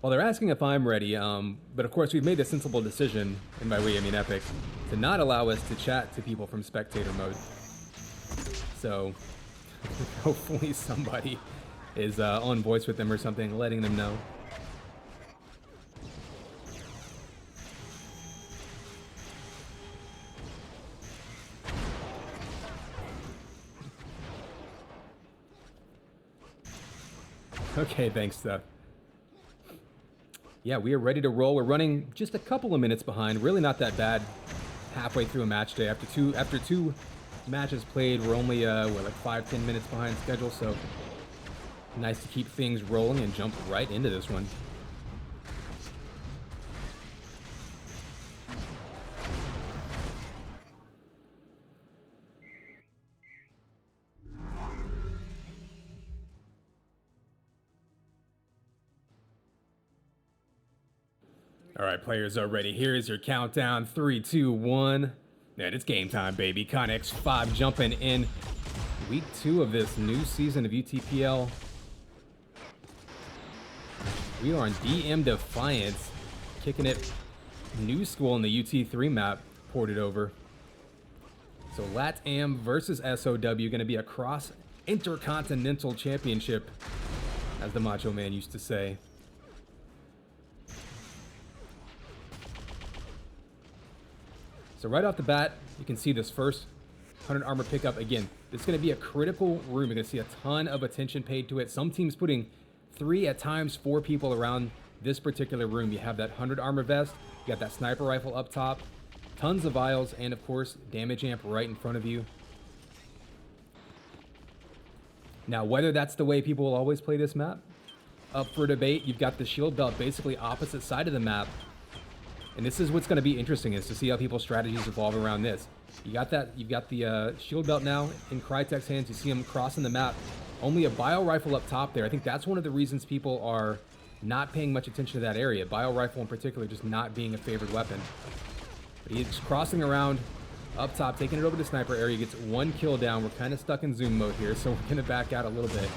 Well, they're asking if I'm ready, but of course we've made the sensible decision, and by we I mean Epic, to not allow us to chat to people from spectator mode. So hopefully somebody is on voice with them or something, letting them know. Okay, thanks, Steph. Yeah, we are ready to roll. We're running just a couple of minutes behind. Really not that bad. Halfway through a match day. After two matches played, we're only like 5-10 minutes behind schedule. So nice to keep things rolling and jump right into this one. All right, players are ready. Here is your countdown. 3, 2, 1. Man, it's game time, baby. Connex 5 jumping in. Week 2 of this new season of UTPL. We are on DM Defiance, kicking it new school in the UT3 map, ported over. So LATAM versus SOW, going to be a cross intercontinental championship, as the Macho Man used to say. So right off the bat, you can see this first 100 armor pickup. Again, this is going to be a critical room. You're going to see a ton of attention paid to it. Some teams putting 3, at times 4 people around this particular room. You have that 100 armor vest. You got that sniper rifle up top. Tons of vials, and of course, damage amp right in front of you. Now, whether that's the way people will always play this map, up for debate. You've got the shield belt basically opposite side of the map. And this is what's going to be interesting, is to see how people's strategies evolve around this. You've got the shield belt now in Crytek's hands. You see him crossing the map. Only a bio rifle up top there. I think that's one of the reasons people are not paying much attention to that area. Bio rifle in particular just not being a favored weapon. But he's crossing around up top, taking it over to sniper area. Gets 1 kill down. We're kind of stuck in zoom mode here, so we're going to back out a little bit.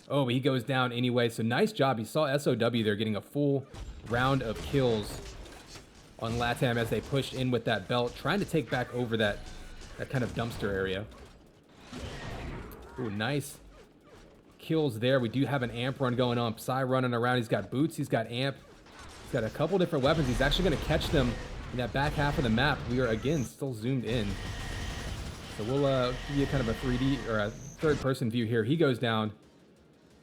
Oh, but he goes down anyway. So nice job. You saw SOW there getting a full round of kills on LATAM as they pushed in with that belt, trying to take back over that kind of dumpster area. Ooh, nice kills there. We do have an amp run going on. Psy running around. He's got boots. He's got amp. He's got a couple different weapons. He's actually going to catch them in that back half of the map. We are, again, still zoomed in. So we'll give you kind of a 3D or a third-person view here. He goes down.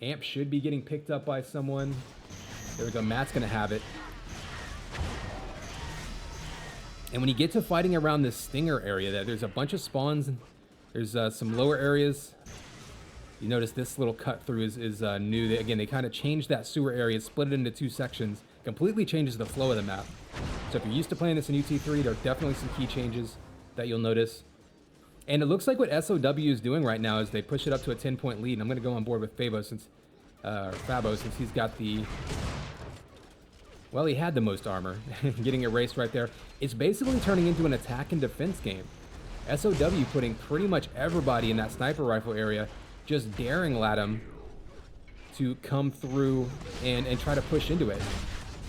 Amp should be getting picked up by someone. There we go. Matt's going to have it. And when you get to fighting around this stinger area, there's a bunch of spawns. There's some lower areas. You notice this little cut through is new. Again, they kind of changed that sewer area, split it into 2 sections. Completely changes the flow of the map. So if you're used to playing this in UT3, there are definitely some key changes that you'll notice. And it looks like what SOW is doing right now is they push it up to a 10-point lead. And I'm going to go on board with Fabo since he's got the... Well, he had the most armor, getting erased right there. It's basically turning into an attack and defense game. SOW putting pretty much everybody in that sniper rifle area, just daring LATAM to come through and try to push into it.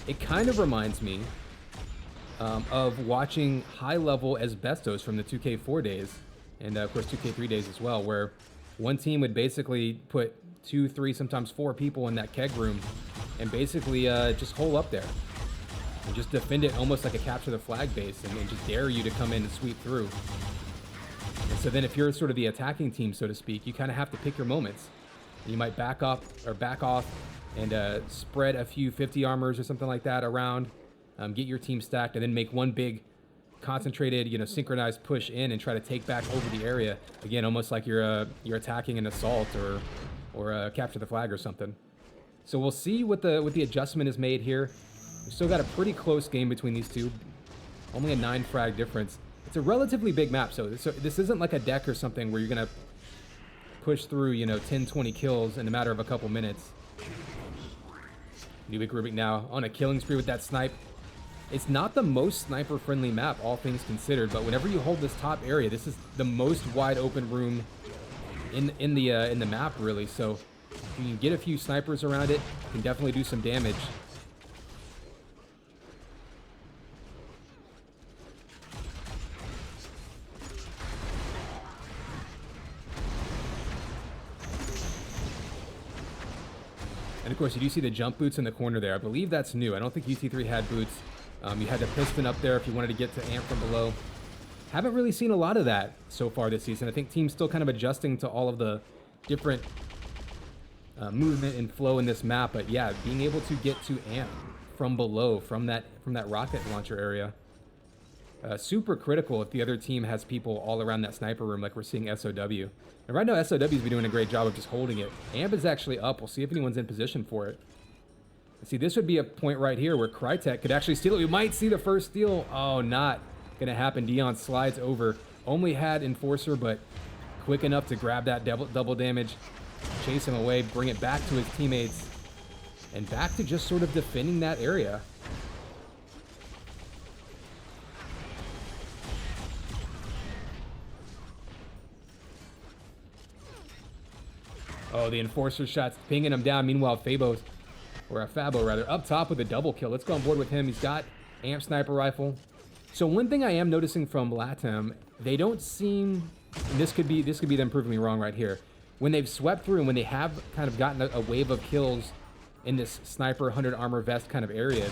It kind of reminds me of watching high-level Asbestos from the 2K4 days, and of course 2K3 days as well, where one team would basically put 2, 3, sometimes 4 people in that keg room and basically just hole up there and just defend it almost like a capture the flag base and just dare you to come in and sweep through. And so then if you're sort of the attacking team, so to speak, you kind of have to pick your moments. You might back off and spread a few 50 armors or something like that around, get your team stacked, and then make one big concentrated, synchronized push in and try to take back over the area. Again, almost like you're attacking an assault or capture the flag or something. So we'll see what the adjustment is made here. We've still got a pretty close game between these two. Only a 9 frag difference. It's a relatively big map, so this isn't like a deck or something where you're going to push through, 10, 20 kills in a matter of a couple minutes. Nubik Rubik now on a killing spree with that snipe. It's not the most sniper-friendly map, all things considered, but whenever you hold this top area, this is the most wide open room in the map, really. So if you can get a few snipers around it, you can definitely do some damage. Of course, you do see the jump boots in the corner there. I believe that's new. I don't think UT3 had boots. You had the piston up there if you wanted to get to amp from below. Haven't really seen a lot of that so far this season. I think teams still kind of adjusting to all of the different movement and flow in this map. But yeah, being able to get to amp from below, from that rocket launcher area, super critical if the other team has people all around that sniper room like we're seeing SOW. And right now SOW's been doing a great job of just holding it. Amp is actually up. We'll see if anyone's in position for it. See, this would be a point right here where Crytek could actually steal it. We might see the first steal. Oh, not gonna happen. Dion slides over. Only had Enforcer, but quick enough to grab that double damage, chase him away, bring it back to his teammates, and back to just sort of defending that area. Oh, the Enforcer shot's pinging him down. Meanwhile, Fabo, up top with a double kill. Let's go on board with him. He's got amp sniper rifle. So one thing I am noticing from LATAM, they don't seem, and this could be them proving me wrong right here. When they've swept through and when they have kind of gotten a wave of kills in this sniper 100 armor vest kind of area,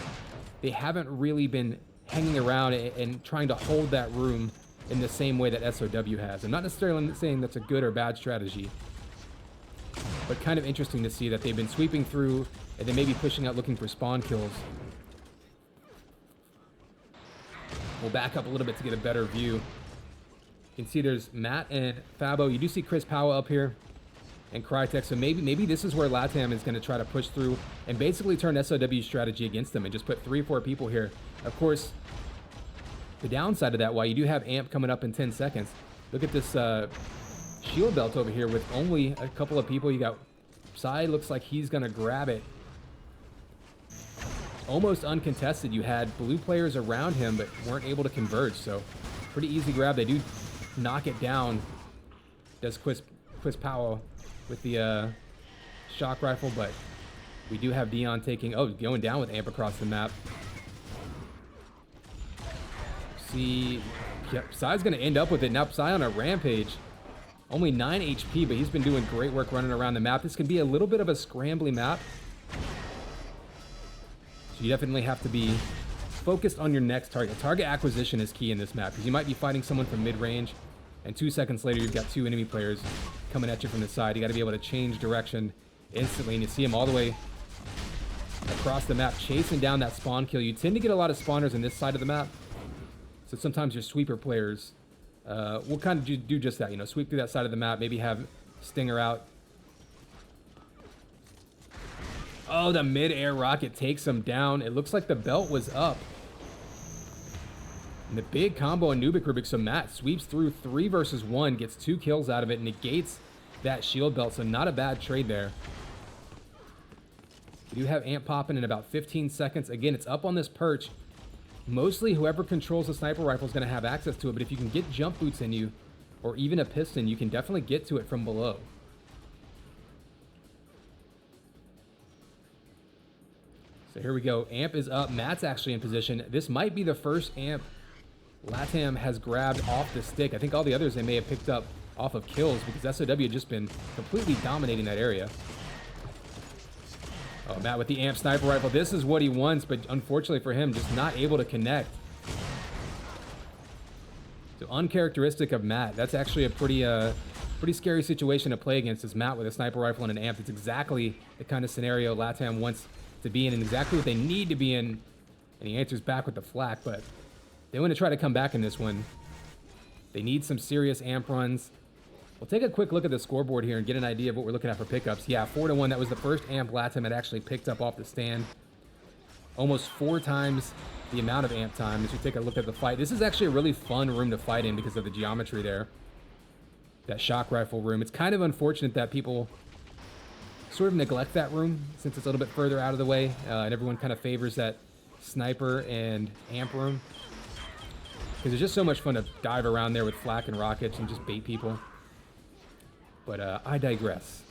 they haven't really been hanging around and trying to hold that room in the same way that SOW has. I'm not necessarily saying that's a good or bad strategy, but kind of interesting to see that they've been sweeping through and then maybe pushing out looking for spawn kills. We'll back up a little bit to get a better view. You can see there's Matt and Fabo. You do see Chris Powell up here and Crytek. So maybe this is where LATAM is going to try to push through and basically turn SOW's strategy against them and just put 3 or 4 people here. Of course, the downside of that, while you do have amp coming up in 10 seconds, look at this shield belt over here with only a couple of people. You got Psy, looks like he's going to grab it. Almost uncontested. You had blue players around him, but weren't able to converge. So pretty easy grab. They do knock it down. Does Chris Powell with the shock rifle, but we do have Dion going down with amp across the map. See, yep, Psy's going to end up with it. Now Psy on a rampage. Only 9 HP, but he's been doing great work running around the map. This can be a little bit of a scrambly map. So you definitely have to be focused on your next target. Target acquisition is key in this map because you might be fighting someone from mid-range, and 2 seconds later you've got 2 enemy players coming at you from the side. You got to be able to change direction instantly, and you see him all the way across the map chasing down that spawn kill. You tend to get a lot of spawners on this side of the map, so sometimes your sweeper players will kind of do just that, you know, sweep through that side of the map, maybe have Stinger out. Oh, the mid-air rocket takes him down. It looks like the belt was up. And the big combo on Nubik Rubik. So Matt sweeps through 3 versus 1, gets 2 kills out of it, negates that shield belt. So not a bad trade there. We do have amp popping in about 15 seconds. Again, it's up on this perch. Mostly whoever controls the sniper rifle is going to have access to it. But if you can get jump boots in you, or even a piston, you can definitely get to it from below. So here we go. Amp is up. Matt's actually in position. This might be the first amp LATAM has grabbed off the stick. I think all the others they may have picked up off of kills because SOW had just been completely dominating that area. Oh, Matt with the amp sniper rifle. This is what he wants, but unfortunately for him, just not able to connect. So uncharacteristic of Matt. That's actually a pretty scary situation to play against, is Matt with a sniper rifle and an amp. It's exactly the kind of scenario LATAM wants to be in and exactly what they need to be in. And he answers back with the flak, but they want to try to come back in this one. They need some serious amp runs. We'll take a quick look at the scoreboard here and get an idea of what we're looking at for pickups. Yeah, 4-1. That was the first amp LATAM had actually picked up off the stand. Almost 4 times the amount of amp time as we take a look at the fight. This is actually a really fun room to fight in because of the geometry there. That shock rifle room. It's kind of unfortunate that people sort of neglect that room since it's a little bit further out of the way, and everyone kind of favors that sniper and amp room because it's just so much fun to dive around there with flak and rockets and just bait people. But I digress.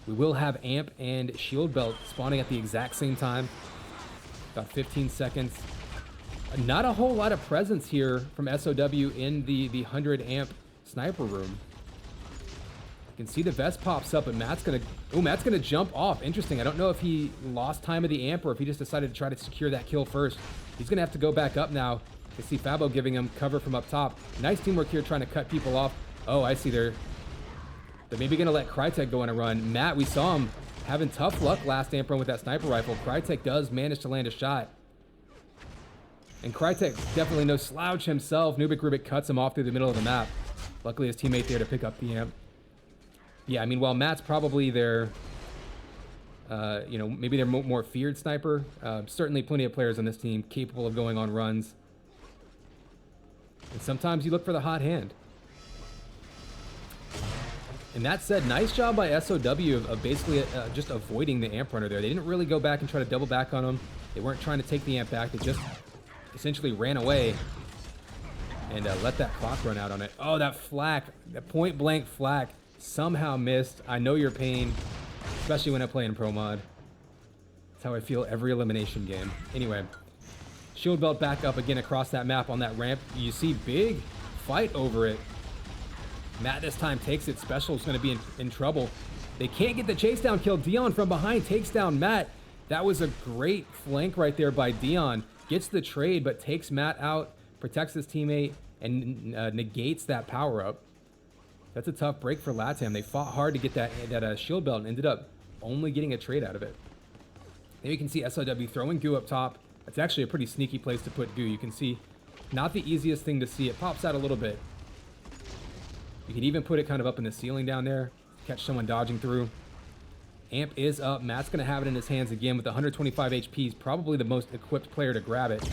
We will have amp and shield belt spawning at the exact same time. About 15 seconds. Not a whole lot of presence here from SOW in the 100 amp sniper room. You can see the vest pops up, and Matt's gonna jump off. Interesting. I don't know if he lost time of the amp or if he just decided to try to secure that kill first. He's gonna have to go back up now. You see Fabo giving him cover from up top. Nice teamwork here trying to cut people off. Oh, I see they're maybe gonna let Crytek go on a run. Matt, we saw him having tough luck last amp run with that sniper rifle. Crytek does manage to land a shot. And Crytek definitely no slouch himself. Nubik Rubik cuts him off through the middle of the map. Luckily his teammate there to pick up the amp. Yeah, I mean, while Matt's probably their, you know, maybe their more feared sniper, certainly plenty of players on this team capable of going on runs. And sometimes you look for the hot hand. And that said, nice job by SOW of basically just avoiding the amp runner there. They didn't really go back and try to double back on him. They weren't trying to take the amp back. They just essentially ran away and let that clock run out on it. Oh, that flak, that point blank flak somehow missed. I know your pain, especially when I play in Pro Mod. That's how I feel every elimination game. Anyway, shield belt back up again across that map on that ramp. You see big fight over it. Matt this time takes it. Special's going to be in trouble. They can't get the chase down kill. Dion from behind takes down Matt. That was a great flank right there by Dion. Gets the trade, but takes Matt out, protects his teammate, and negates that power-up. That's a tough break for LATAM. They fought hard to get that shield belt and ended up only getting a trade out of it. There you can see SOW throwing goo up top. That's actually a pretty sneaky place to put goo. You can see not the easiest thing to see. It pops out a little bit. You can even put it kind of up in the ceiling down there. Catch someone dodging through. Amp is up. Matt's going to have it in his hands again with 125 HP. He's probably the most equipped player to grab it.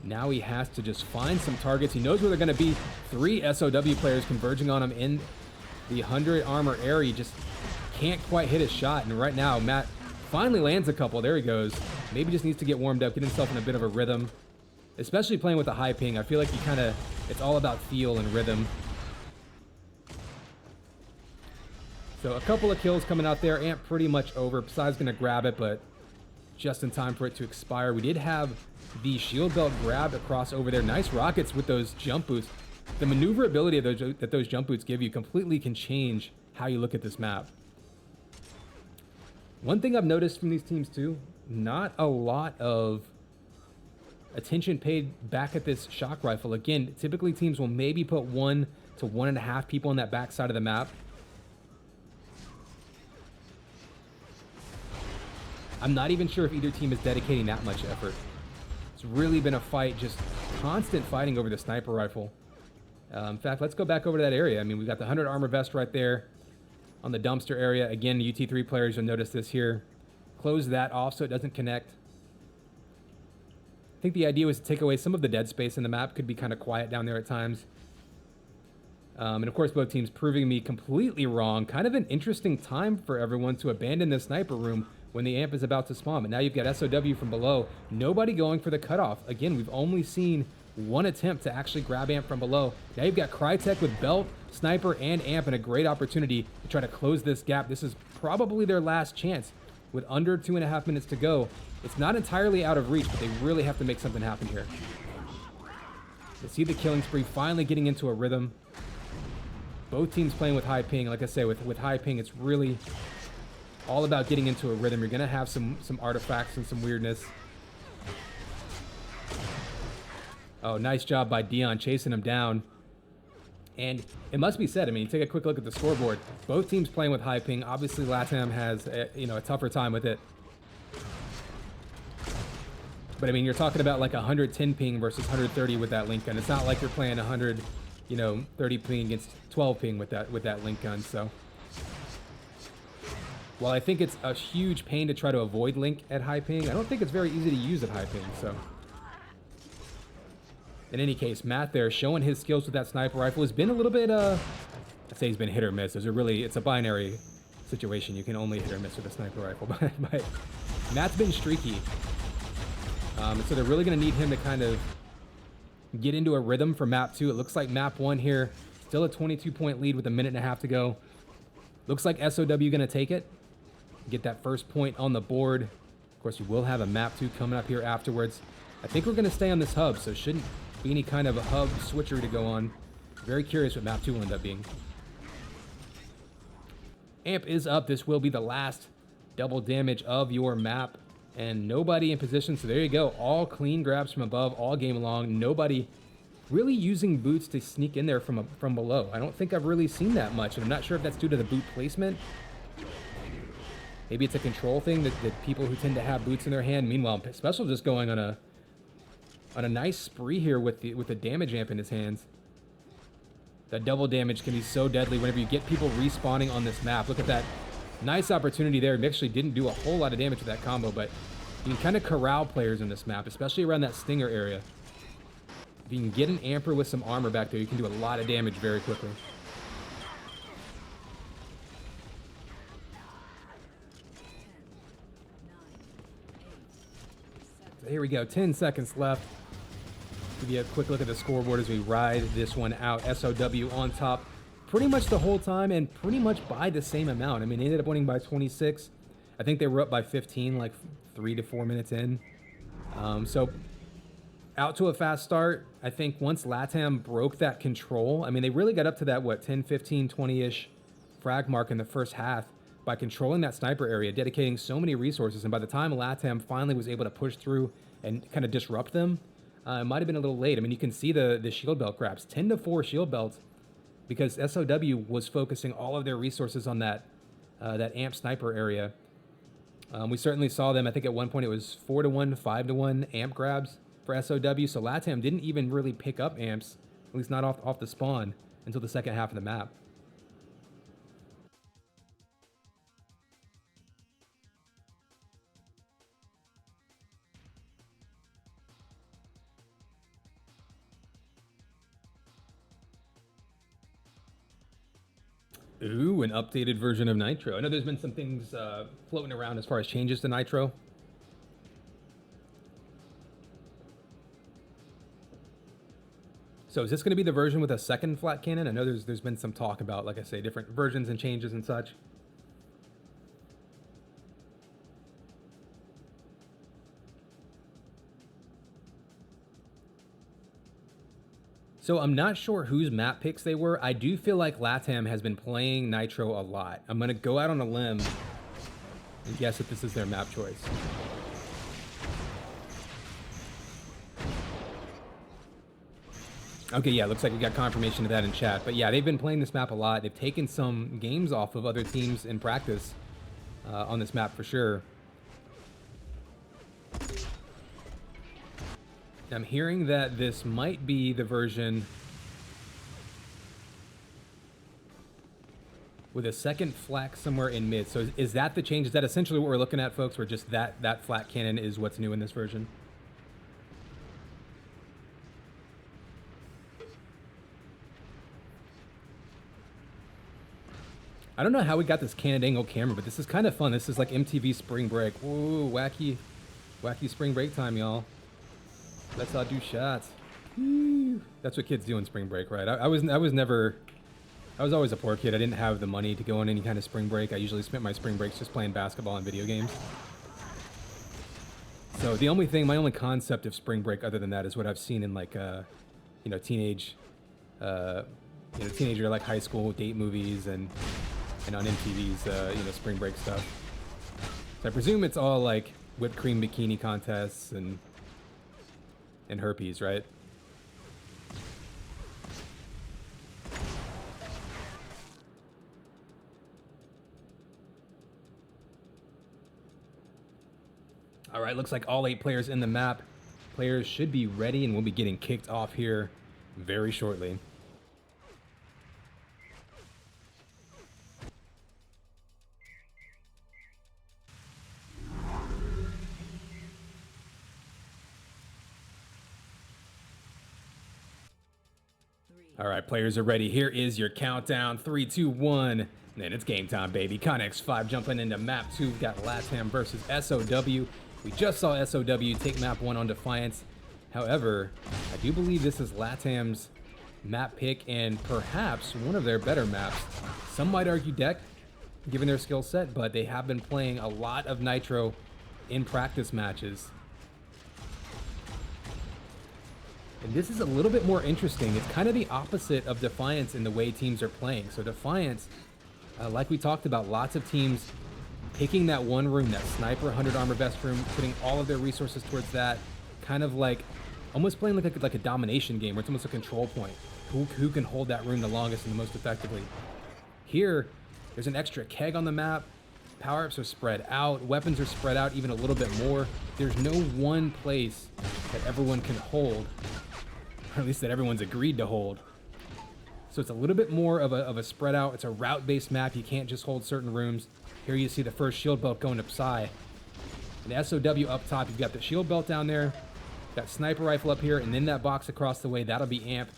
Now he has to just find some targets. He knows where they're going to be. 3 SOW players converging on him in the 100 armor area. He just can't quite hit his shot. And right now, Matt finally lands a couple. There he goes. Maybe just needs to get warmed up, get himself in a bit of a rhythm. Especially playing with a high ping. I feel like it's all about feel and rhythm. So a couple of kills coming out there. Amp pretty much over. Psy's going to grab it, but just in time for it to expire. We did have the shield belt grab across over there. Nice rockets with those jump boots. The maneuverability of that those jump boots give you completely can change how you look at this map. One thing I've noticed from these teams too, not a lot of attention paid back at this shock rifle. Again, typically teams will maybe put 1 to 1.5 people on that back side of the map. I'm not even sure if either team is dedicating that much effort. It's really been a fight, just constant fighting over the sniper rifle. In fact, let's go back over to that area. I mean, we've got the 100 armor vest right there on the dumpster area. Again, UT3 players, you'll notice this here. Close that off so it doesn't connect. I think the idea was to take away some of the dead space in the map. Could be kind of quiet down there at times. And of course, both teams proving me completely wrong. Kind of an interesting time for everyone to abandon the sniper room when the amp is about to spawn. But now you've got SOW from below. Nobody going for the cutoff. Again, we've only seen one attempt to actually grab amp from below. Now you've got Crytek with belt, sniper, and amp, and a great opportunity to try to close this gap. This is probably their last chance with under 2.5 minutes to go. It's not entirely out of reach, but they really have to make something happen here. You see the killing spree finally getting into a rhythm. Both teams playing with high ping. Like I say, with high ping, it's really all about getting into a rhythm. You're going to have some artifacts and some weirdness. Oh, nice job by Dion chasing him down. And it must be said, I mean, take a quick look at the scoreboard. Both teams playing with high ping. Obviously, LATAM has a tougher time with it. But I mean, you're talking about like 110 ping versus 130 with that link gun. It's not like you're playing 130 ping against 12 ping with that link gun. So while I think it's a huge pain to try to avoid link at high ping, I don't think it's very easy to use at high ping. So in any case, Matt there showing his skills with that sniper rifle has been a little bit, I'd say he's been hit or miss. It's a binary situation. You can only hit or miss with a sniper rifle. But Matt's been streaky. So they're really going to need him to kind of get into a rhythm for map 2. It looks like map 1 here, still a 22-point lead with 1.5 minutes to go. Looks like SOW going to take it, get that first point on the board. Of course, we will have a map 2 coming up here afterwards. I think we're going to stay on this hub, so shouldn't be any kind of a hub switchery to go on. Very curious what map 2 will end up being. Amp is up. This will be the last double damage of your map, and nobody in position. So there you go. All clean grabs from above all game long. Nobody really using boots to sneak in there from below. I don't think I've really seen that much, and I'm not sure if that's due to the boot placement. Maybe it's a control thing that people who tend to have boots in their hand. Meanwhile, Special just going on a nice spree here with the damage amp in his hands. That double damage can be so deadly whenever you get people respawning on this map. Look at that. Nice opportunity there. He actually didn't do a whole lot of damage with that combo, but you can kind of corral players in this map, especially around that stinger area. If you can get an Amper with some armor back there, you can do a lot of damage very quickly. So here we go, 10 seconds left. Give you a quick look at the scoreboard as we ride this one out. SOW on top pretty much the whole time and pretty much by the same amount. I mean, they ended up winning by 26. I think they were up by 15, like 3 to 4 minutes in. So out to a fast start. I think once LATAM broke that control, I mean, they really got up to that, what, 10, 15, 20-ish frag mark in the first half by controlling that sniper area, dedicating so many resources. And by the time LATAM finally was able to push through and kind of disrupt them, it might have been a little late. I mean, you can see the shield belt grabs, 10 to 4 shield belts, because SOW was focusing all of their resources on that amp sniper area. We certainly saw them. I think at one point it was 4 to 1, 5 to 1 amp grabs for SOW. So LATAM didn't even really pick up amps, at least not off the spawn, until the second half of the map. Ooh, an updated version of Nitro. I know there's been some things floating around as far as changes to Nitro. So is this going to be the version with a second flat cannon? I know there's been some talk about, like I say, different versions and changes and such. So I'm not sure whose map picks they were. I do feel like LATAM has been playing Nitro a lot. I'm going to go out on a limb and guess that this is their map choice. Okay, yeah, looks like we got confirmation of that in chat. But yeah, they've been playing this map a lot. They've taken some games off of other teams in practice on this map for sure. I'm hearing that this might be the version with a second flak somewhere in mid. So is that the change? Is that essentially what we're looking at, folks, where just that flat cannon is what's new in this version? I don't know how we got this cannoned angle camera, but this is kind of fun. This is like MTV Spring Break. Ooh, wacky Spring Break time, y'all. Let's all do shots. Woo. That's what kids do in spring break, right? I was always a poor kid. I didn't have the money to go on any kind of spring break. I usually spent my spring breaks just playing basketball and video games. So my only concept of spring break other than that is what I've seen in like, teenager, like high school date movies and on MTV's, spring break stuff. So I presume it's all like whipped cream bikini contests and herpes, right? All right, looks like all 8 players in the map. Players should be ready, and we'll be getting kicked off here very shortly. All right, players are ready. Here is your countdown. 3, 2, 1. And it's game time, baby. Connex 5 jumping into map 2. We've got LATAM versus SOW. We just saw SOW take map 1 on Defiance. However, I do believe this is LATAM's map pick and perhaps one of their better maps. Some might argue deck, given their skill set, but they have been playing a lot of Nitro in practice matches. And this is a little bit more interesting. It's kind of the opposite of Defiance in the way teams are playing. So Defiance, Like we talked about, lots of teams picking that one room, that sniper 100 armor vest room, putting all of their resources towards that, kind of like almost playing like a domination game where it's almost a control point. Who can hold that room the longest and the most effectively? Here, there's an extra keg on the map. Power-ups are spread out. Weapons are spread out even a little bit more. There's no one place that everyone can hold, or at least that everyone's agreed to hold. So it's a little bit more of a spread out. It's a route-based map. You can't just hold certain rooms. Here you see the first shield belt going to Psy. And SOW up top, you've got the shield belt down there, got sniper rifle up here, and then that box across the way, that'll be amp.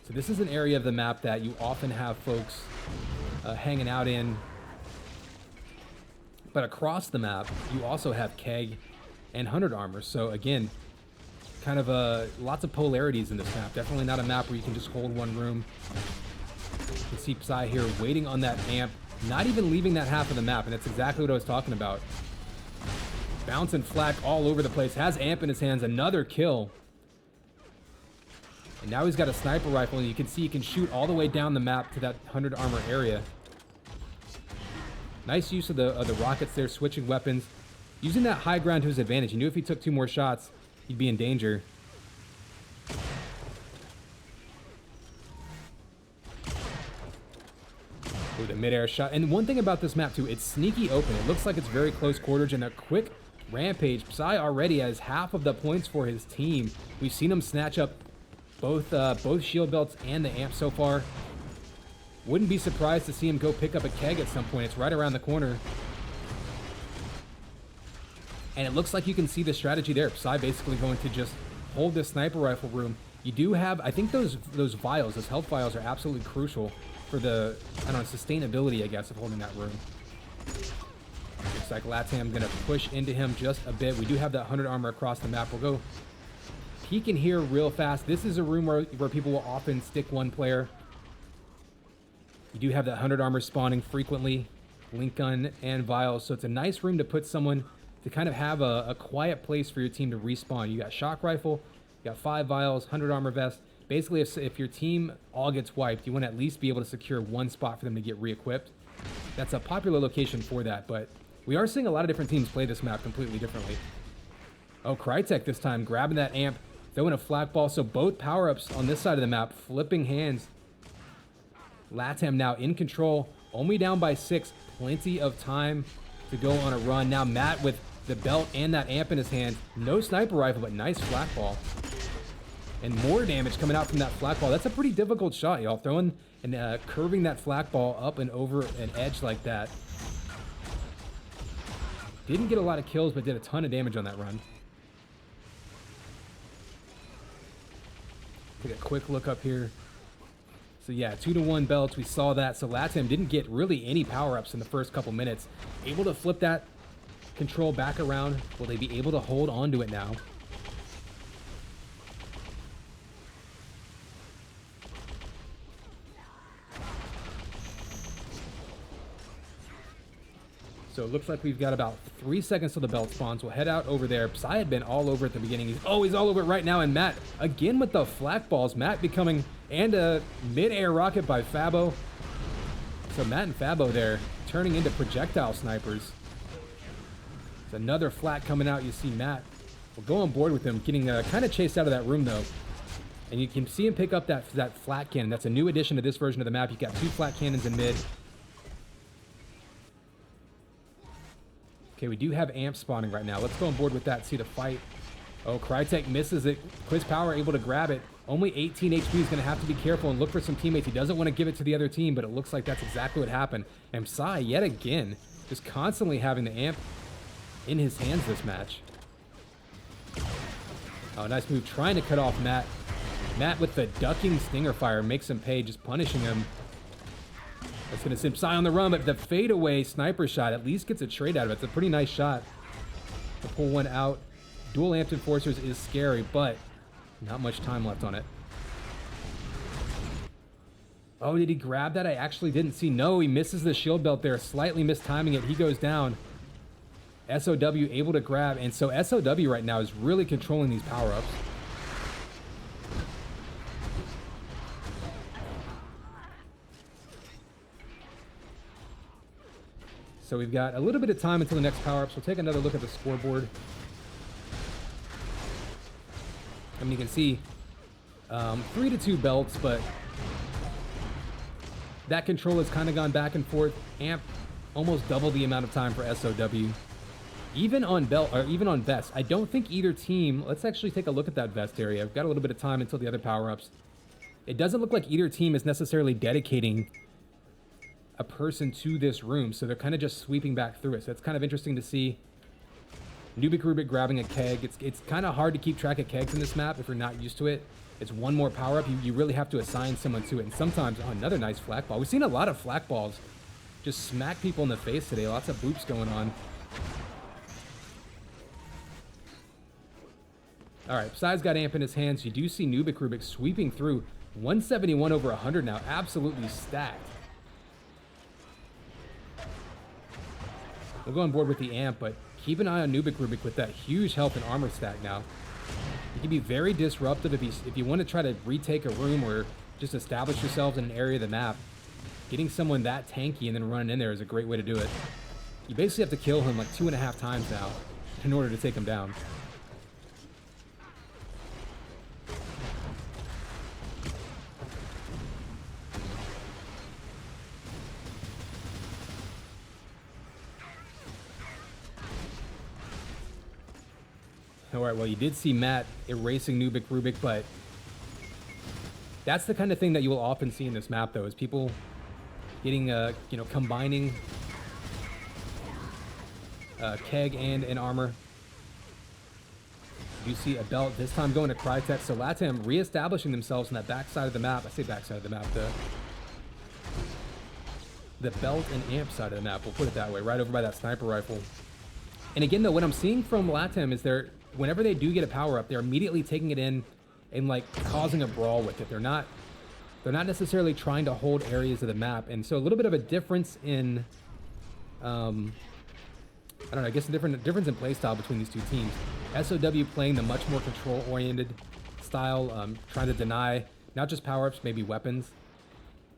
So this is an area of the map that you often have folks hanging out in. But across the map, you also have keg and 100 armor. So again, kind of lots of polarities in this map. Definitely not a map where you can just hold one room. You can see Psy here waiting on that amp, not even leaving that half of the map, and that's exactly what I was talking about. Bouncing flak all over the place, has amp in his hands, another kill. And now he's got a sniper rifle, and you can see he can shoot all the way down the map to that 100 armor area. Nice use of the rockets there, switching weapons. Using that high ground to his advantage. He knew if he took 2 more shots, he'd be in danger. Ooh, the midair shot. And one thing about this map, too, it's sneaky open. It looks like it's very close quarters and a quick rampage. Psy already has half of the points for his team. We've seen him snatch up both shield belts and the amp so far. Wouldn't be surprised to see him go pick up a keg at some point. It's right around the corner. And it looks like you can see the strategy there. Psy basically going to just hold this sniper rifle room. You do have, I think those vials, those health vials are absolutely crucial for the, I don't know, sustainability, I guess, of holding that room. Looks like LATAM gonna push into him just a bit. We do have that 100 armor across the map. We'll go peek in here real fast. This is a room where people will often stick one player. You do have that 100 armor spawning frequently, link gun and vials, so it's a nice room to put someone to kind of have a quiet place for your team to respawn. You got shock rifle, you got 5 vials, 100 armor vest. Basically, if your team all gets wiped, you want to at least be able to secure one spot for them to get re-equipped. That's a popular location for that, but we are seeing a lot of different teams play this map completely differently. Oh, Crytek this time, grabbing that amp, throwing a flak ball, so both power-ups on this side of the map, flipping hands. LATAM now in control, only down by 6, plenty of time to go on a run. Now Matt with the belt and that amp in his hand, no sniper rifle, but nice flak ball. And more damage coming out from that flak ball. That's a pretty difficult shot, y'all. Throwing and curving that flak ball up and over an edge like that. Didn't get a lot of kills, but did a ton of damage on that run. Take a quick look up here. So yeah, 2-to-1 belts, we saw that. So LATAM didn't get really any power-ups in the first couple minutes. Able to flip that control back around. Will they be able to hold on to it now? So it looks like we've got about 3 seconds till the belt spawns. We'll head out over there. Psy had been all over at the beginning. He's all over it right now. And Matt, again with the flak balls. Matt becoming, and a mid-air rocket by Fabo. So Matt and Fabo there, turning into projectile snipers. There's another flak coming out. You see Matt. We'll go on board with him, getting kind of chased out of that room, though. And you can see him pick up that flat cannon. That's a new addition to this version of the map. You've got 2 flat cannons in mid. Okay, we do have amps spawning right now. Let's go on board with that, see the fight. Oh, Crytek misses it. Quiz Power able to grab it. Only 18 HP. He's going to have to be careful and look for some teammates. He doesn't want to give it to the other team, but it looks like that's exactly what happened. And Psy, yet again, just constantly having the amp in his hands this match. Oh, nice move. Trying to cut off Matt. Matt with the ducking stinger fire makes him pay, just punishing him. That's going to send Psy on the run, but the fadeaway sniper shot at least gets a trade out of it. It's a pretty nice shot to pull one out. Dual amped enforcers is scary, but not much time left on it. Oh, did he grab that? I actually didn't see. No, he misses the shield belt there, slightly mistiming it. He goes down. SOW able to grab, and so SOW right now is really controlling these power-ups. So we've got a little bit of time until the next power-ups. We'll take another look at the scoreboard. I mean, you can see 3 to 2 belts, but that control has kind of gone back and forth. Amp almost double the amount of time for SOW. Even on belt, or even on vest, I don't think either team. Let's actually take a look at that vest area. I've got a little bit of time until the other power-ups. It doesn't look like either team is necessarily dedicating a person to this room, so they're kind of just sweeping back through it. So it's kind of interesting to see. Nubik Rubik grabbing a keg. It's kind of hard to keep track of kegs in this map if you're not used to it. It's one more power-up. You really have to assign someone to it. And sometimes, oh, another nice flak ball. We've seen a lot of flak balls just smack people in the face today. Lots of boops going on. All right, Psy's got amp in his hands. You do see Nubik Rubik sweeping through. 171 over 100 now. Absolutely stacked. We'll go on board with the amp, but keep an eye on Nubik Rubik with that huge health and armor stack now. It can be very disruptive if you want to try to retake a room or just establish yourselves in an area of the map. Getting someone that tanky and then running in there is a great way to do it. You basically have to kill him like 2.5 times now in order to take him down. All right, well, you did see Matt erasing Nubik Rubik, but that's the kind of thing that you will often see in this map, though, is people getting, you know, combining keg and an armor. You see a belt, this time going to Crytek, so LATAM reestablishing themselves on that backside of the map. I say backside of the map, the belt and amp side of the map, we'll put it that way, right over by that sniper rifle. And again, though, what I'm seeing from LATAM is whenever they do get a power-up, they're immediately taking it in and, like, causing a brawl with it. They're not necessarily trying to hold areas of the map. And so a little bit of a difference in, I don't know, I guess a difference in playstyle between these two teams. SOW playing the much more control-oriented style, trying to deny not just power-ups, maybe weapons.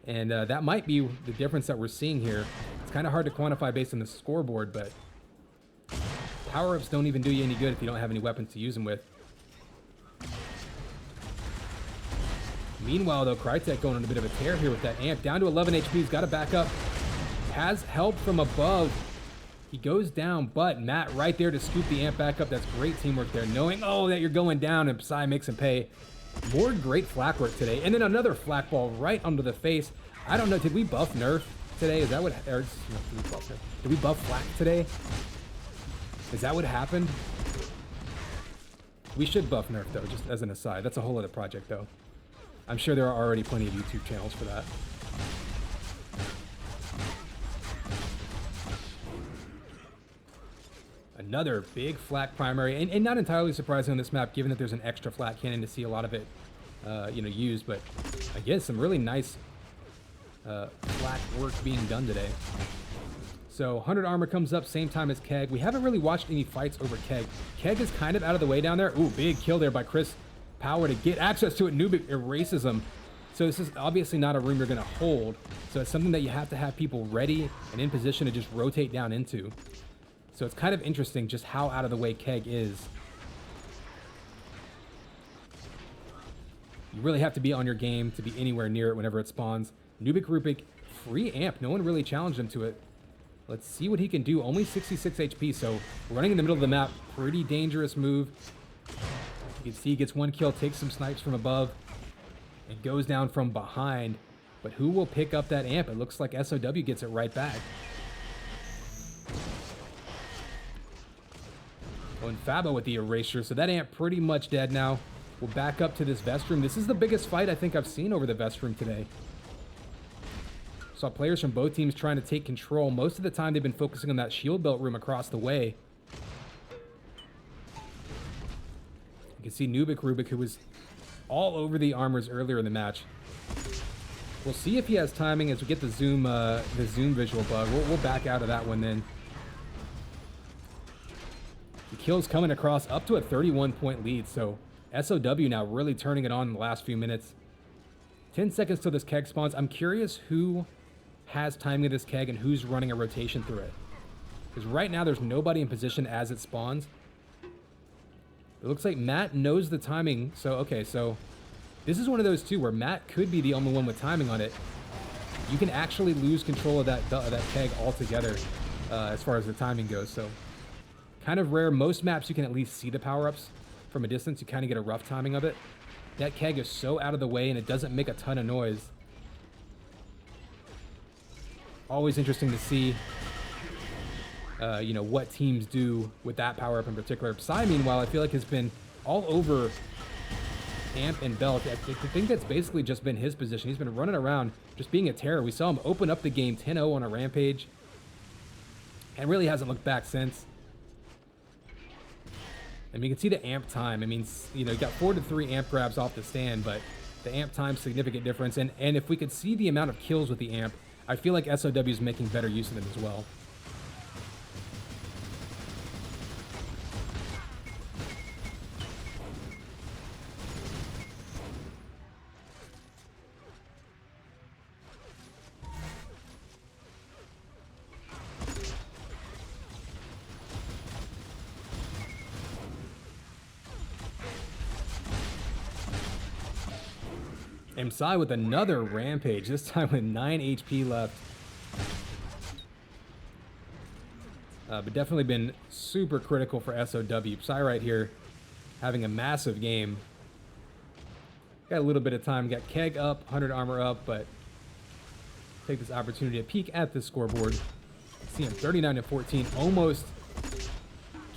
And that might be the difference that we're seeing here. It's kind of hard to quantify based on the scoreboard, but power-ups don't even do you any good if you don't have any weapons to use them with. Meanwhile, though, Crytek going on a bit of a tear here with that amp. Down to 11 HP, he's got to back up. Has help from above. He goes down, but Matt right there to scoop the amp back up. That's great teamwork there, knowing, oh, that you're going down, and Psy makes him pay. More great flak work today. And then another flak ball right under the face. I don't know, did we buff nerf today? Is that what, or, no, did we buff flak today? Is that what happened? We should buff nerf, though, just as an aside. That's a whole other project, though. I'm sure there are already plenty of YouTube channels for that. Another big flak primary, and not entirely surprising on this map, given that there's an extra flak cannon to see a lot of it, you know, used. But again, some really nice flak work being done today. So 100 armor comes up same time as Keg. We haven't really watched any fights over Keg. Keg is kind of out of the way down there. Ooh, big kill there by Chris Power to get access to it. Nubik erases him. So this is obviously not a room you're going to hold. So it's something that you have to have people ready and in position to just rotate down into. So it's kind of interesting just how out of the way Keg is. You really have to be on your game to be anywhere near it whenever it spawns. Nubik Rubik, free amp. No one really challenged him to it. Let's see what he can do. Only 66 HP, so running in the middle of the map, pretty dangerous move. You can see he gets one kill, takes some snipes from above, and goes down from behind. But who will pick up that amp? It looks like SOW gets it right back. Oh, and Fabo with the erasure, so that amp pretty much dead now. We'll back up to this vest room. This is the biggest fight I think I've seen over the vest room today. Saw players from both teams trying to take control. Most of the time they've been focusing on that shield belt room across the way. You can see Nubik Rubik, who was all over the armors earlier in the match. We'll see if he has timing as we get the zoom visual bug. We'll back out of that one then. The kill's coming across up to a 31-point lead, so SOW now really turning it on in the last few minutes. 10 seconds till this keg spawns. I'm curious who has timing of this keg and who's running a rotation through it. Because right now there's nobody in position as it spawns. It looks like Matt knows the timing. So, okay, so this is one of those two where Matt could be the only one with timing on it. You can actually lose control of that keg altogether as far as the timing goes. So kind of rare. Most maps you can at least see the power-ups from a distance. You kind of get a rough timing of it. That keg is so out of the way and it doesn't make a ton of noise. Always interesting to see you know, what teams do with that power-up in particular. Psy, meanwhile, I feel like has been all over Amp and Belt. I think that's basically just been his position. He's been running around just being a terror. We saw him open up the game 10-0 on a rampage and really hasn't looked back since. I mean, you can see the amp time. I mean, you know, you got 4 to 3 amp grabs off the stand, but the amp time's significant difference. And if we could see the amount of kills with the amp, I feel like SOW is making better use of them as well. And Psy with another rampage, this time with 9 HP left. But definitely been super critical for SOW. Psy right here having a massive game. Got a little bit of time, got Keg up, 100 armor up, but take this opportunity to peek at the scoreboard. See him 39 to 14, almost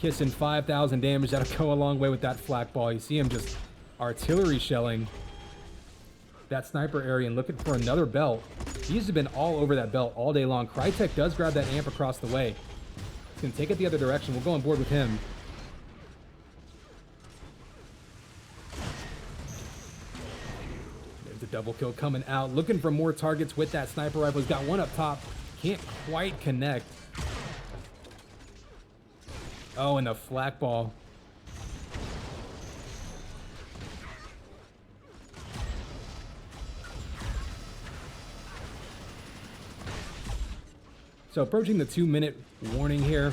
kissing 5,000 damage. That'll go a long way with that flak ball. You see him just artillery shelling that sniper area and looking for another belt. He's been all over that belt all day long. Crytek does grab that amp across the way. He's gonna take it the other direction. We'll go on board with him. There's a double kill coming out. Looking for more targets with that sniper rifle. He's got one up top. Can't quite connect. Oh, and the flak ball. So approaching the 2-minute warning here.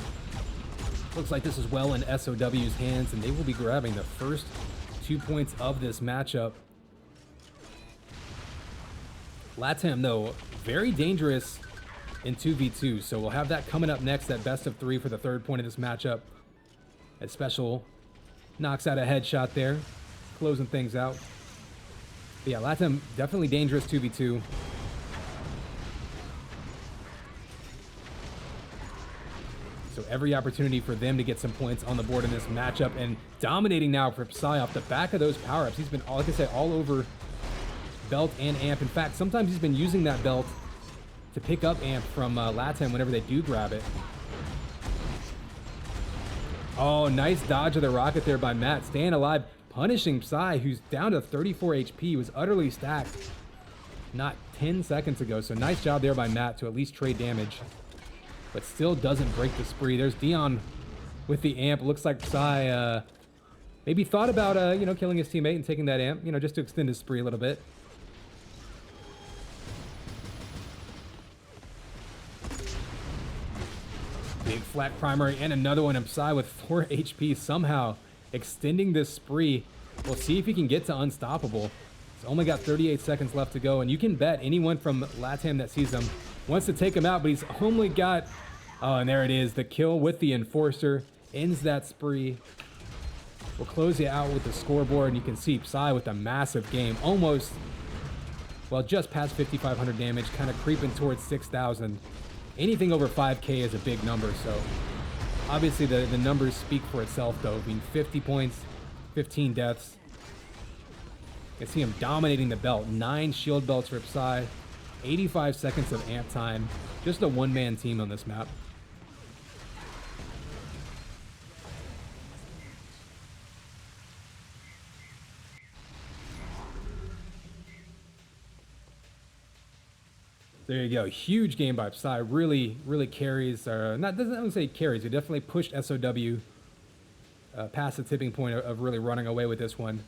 Looks like this is well in SOW's hands, and they will be grabbing the first 2 points of this matchup. LATAM, though, very dangerous in 2v2, so we'll have that coming up next, that best of 3 for the 3rd point of this matchup. As Special knocks out a headshot there, closing things out. But yeah, LATAM definitely dangerous 2v2. So every opportunity for them to get some points on the board in this matchup, and dominating now for Psy off the back of those power-ups. He's been, like I said, all over belt and amp. In fact, sometimes he's been using that belt to pick up amp from LATAM whenever they do grab it. Oh, nice dodge of the rocket there by Matt. Staying alive, punishing Psy, who's down to 34 HP, was utterly stacked not 10 seconds ago. So nice job there by Matt to at least trade damage, but still doesn't break the spree. There's Dion with the amp. Looks like Psy maybe thought about, you know, killing his teammate and taking that amp, you know, just to extend his spree a little bit. Big flat primary and another one. And Psy with 4 HP somehow extending this spree. We'll see if he can get to unstoppable. He's only got 38 seconds left to go, and you can bet anyone from LATAM that sees him wants to take him out, but he's only got, oh, and there it is, the kill with the Enforcer ends that spree. We'll close you out with the scoreboard, and you can see Psy with a massive game, almost, well, just past 5,500 damage, kind of creeping towards 6,000. Anything over 5K is a big number, so obviously the numbers speak for itself, though. I mean, 50 points, 15 deaths. You can see him dominating the belt. 9 shield belts for Psy. 85 seconds of amp time. Just a one-man team on this map. There you go. Huge game by Psy. Really carries, doesn't say carries, he definitely pushed SOW past the tipping point of really running away with this one.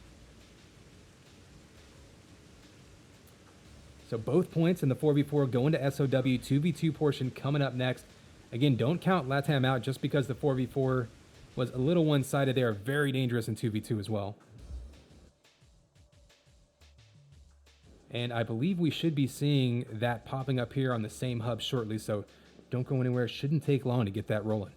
So both points in the 4v4 going to SOW. 2v2 portion coming up next. Again, don't count LATAM out just because the 4v4 was a little one-sided. They are very dangerous in 2v2 as well. And I believe we should be seeing that popping up here on the same hub shortly, so don't go anywhere. It shouldn't take long to get that rolling.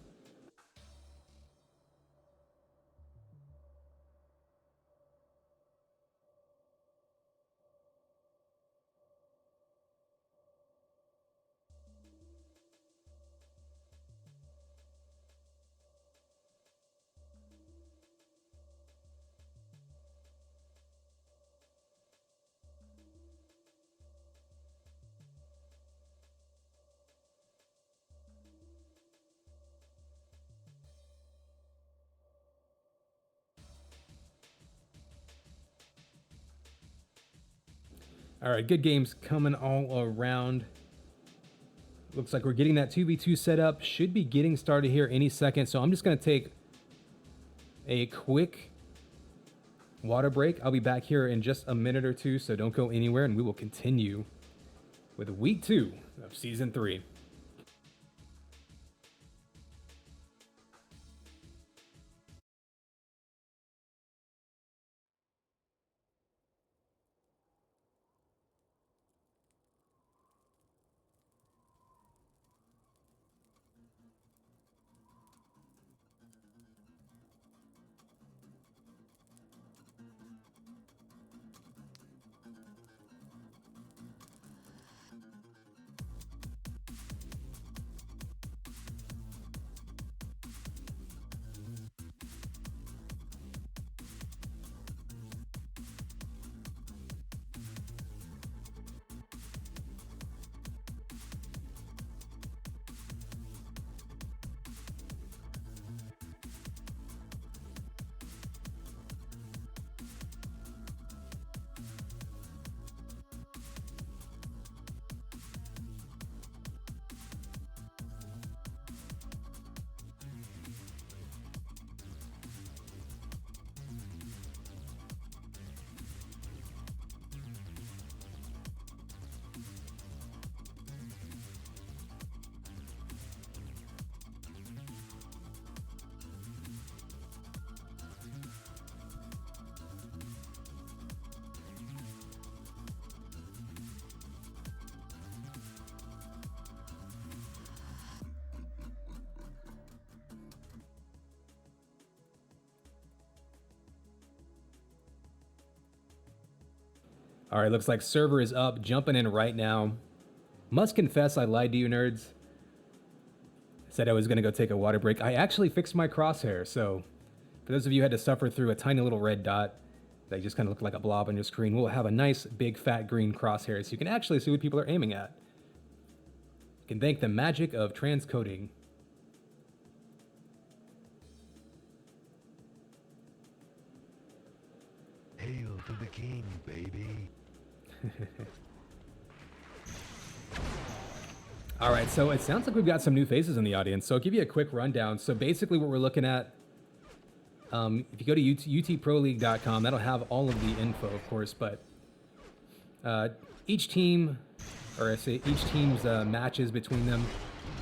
All right, good games coming all around. Looks like we're getting that 2v2 set up. Should be getting started here any second. So I'm just going to take a quick water break. I'll be back here in just a minute or two, so don't go anywhere, and we will continue with week 2 of season 3. All right, looks like server is up, jumping in right now. Must confess, I lied to you nerds. Said I was going to go take a water break. I actually fixed my crosshair, so for those of you who had to suffer through a tiny little red dot that just kind of looked like a blob on your screen, we'll have a nice big fat green crosshair so you can actually see what people are aiming at. You can thank the magic of transcoding. Hail to the king, baby. All right, so it sounds like we've got some new faces in the audience. So I'll give you a quick rundown. So basically what we're looking at, if you go to UTProLeague.com, that'll have all of the info, of course, but each team, or I say each team's matches between them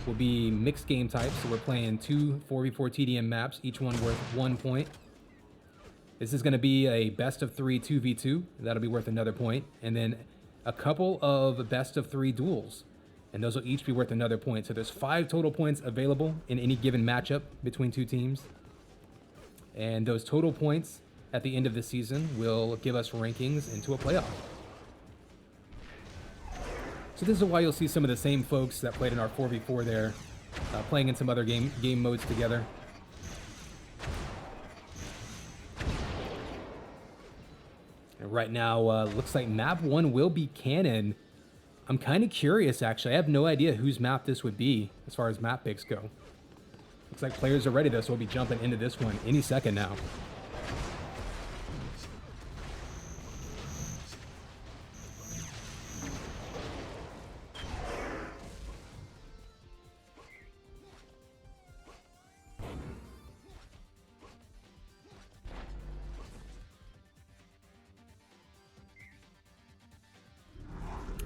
will be mixed game types. So we're playing 2 4v4 TDM maps, each one worth 1 point. This is going to be a best of 3 2v2. That'll be worth another point. And then a couple of best of 3 duels. And those will each be worth another point. So there's 5 total points available in any given matchup between 2 teams. And those total points at the end of the season will give us rankings into a playoff. So this is why you'll see some of the same folks that played in our 4v4 there, playing in some other game modes together. Right now, looks like map 1 will be canon. I'm kind of curious, actually. I have no idea whose map this would be as far as map picks go. Looks like players are ready, though, so we'll be jumping into this one any second now.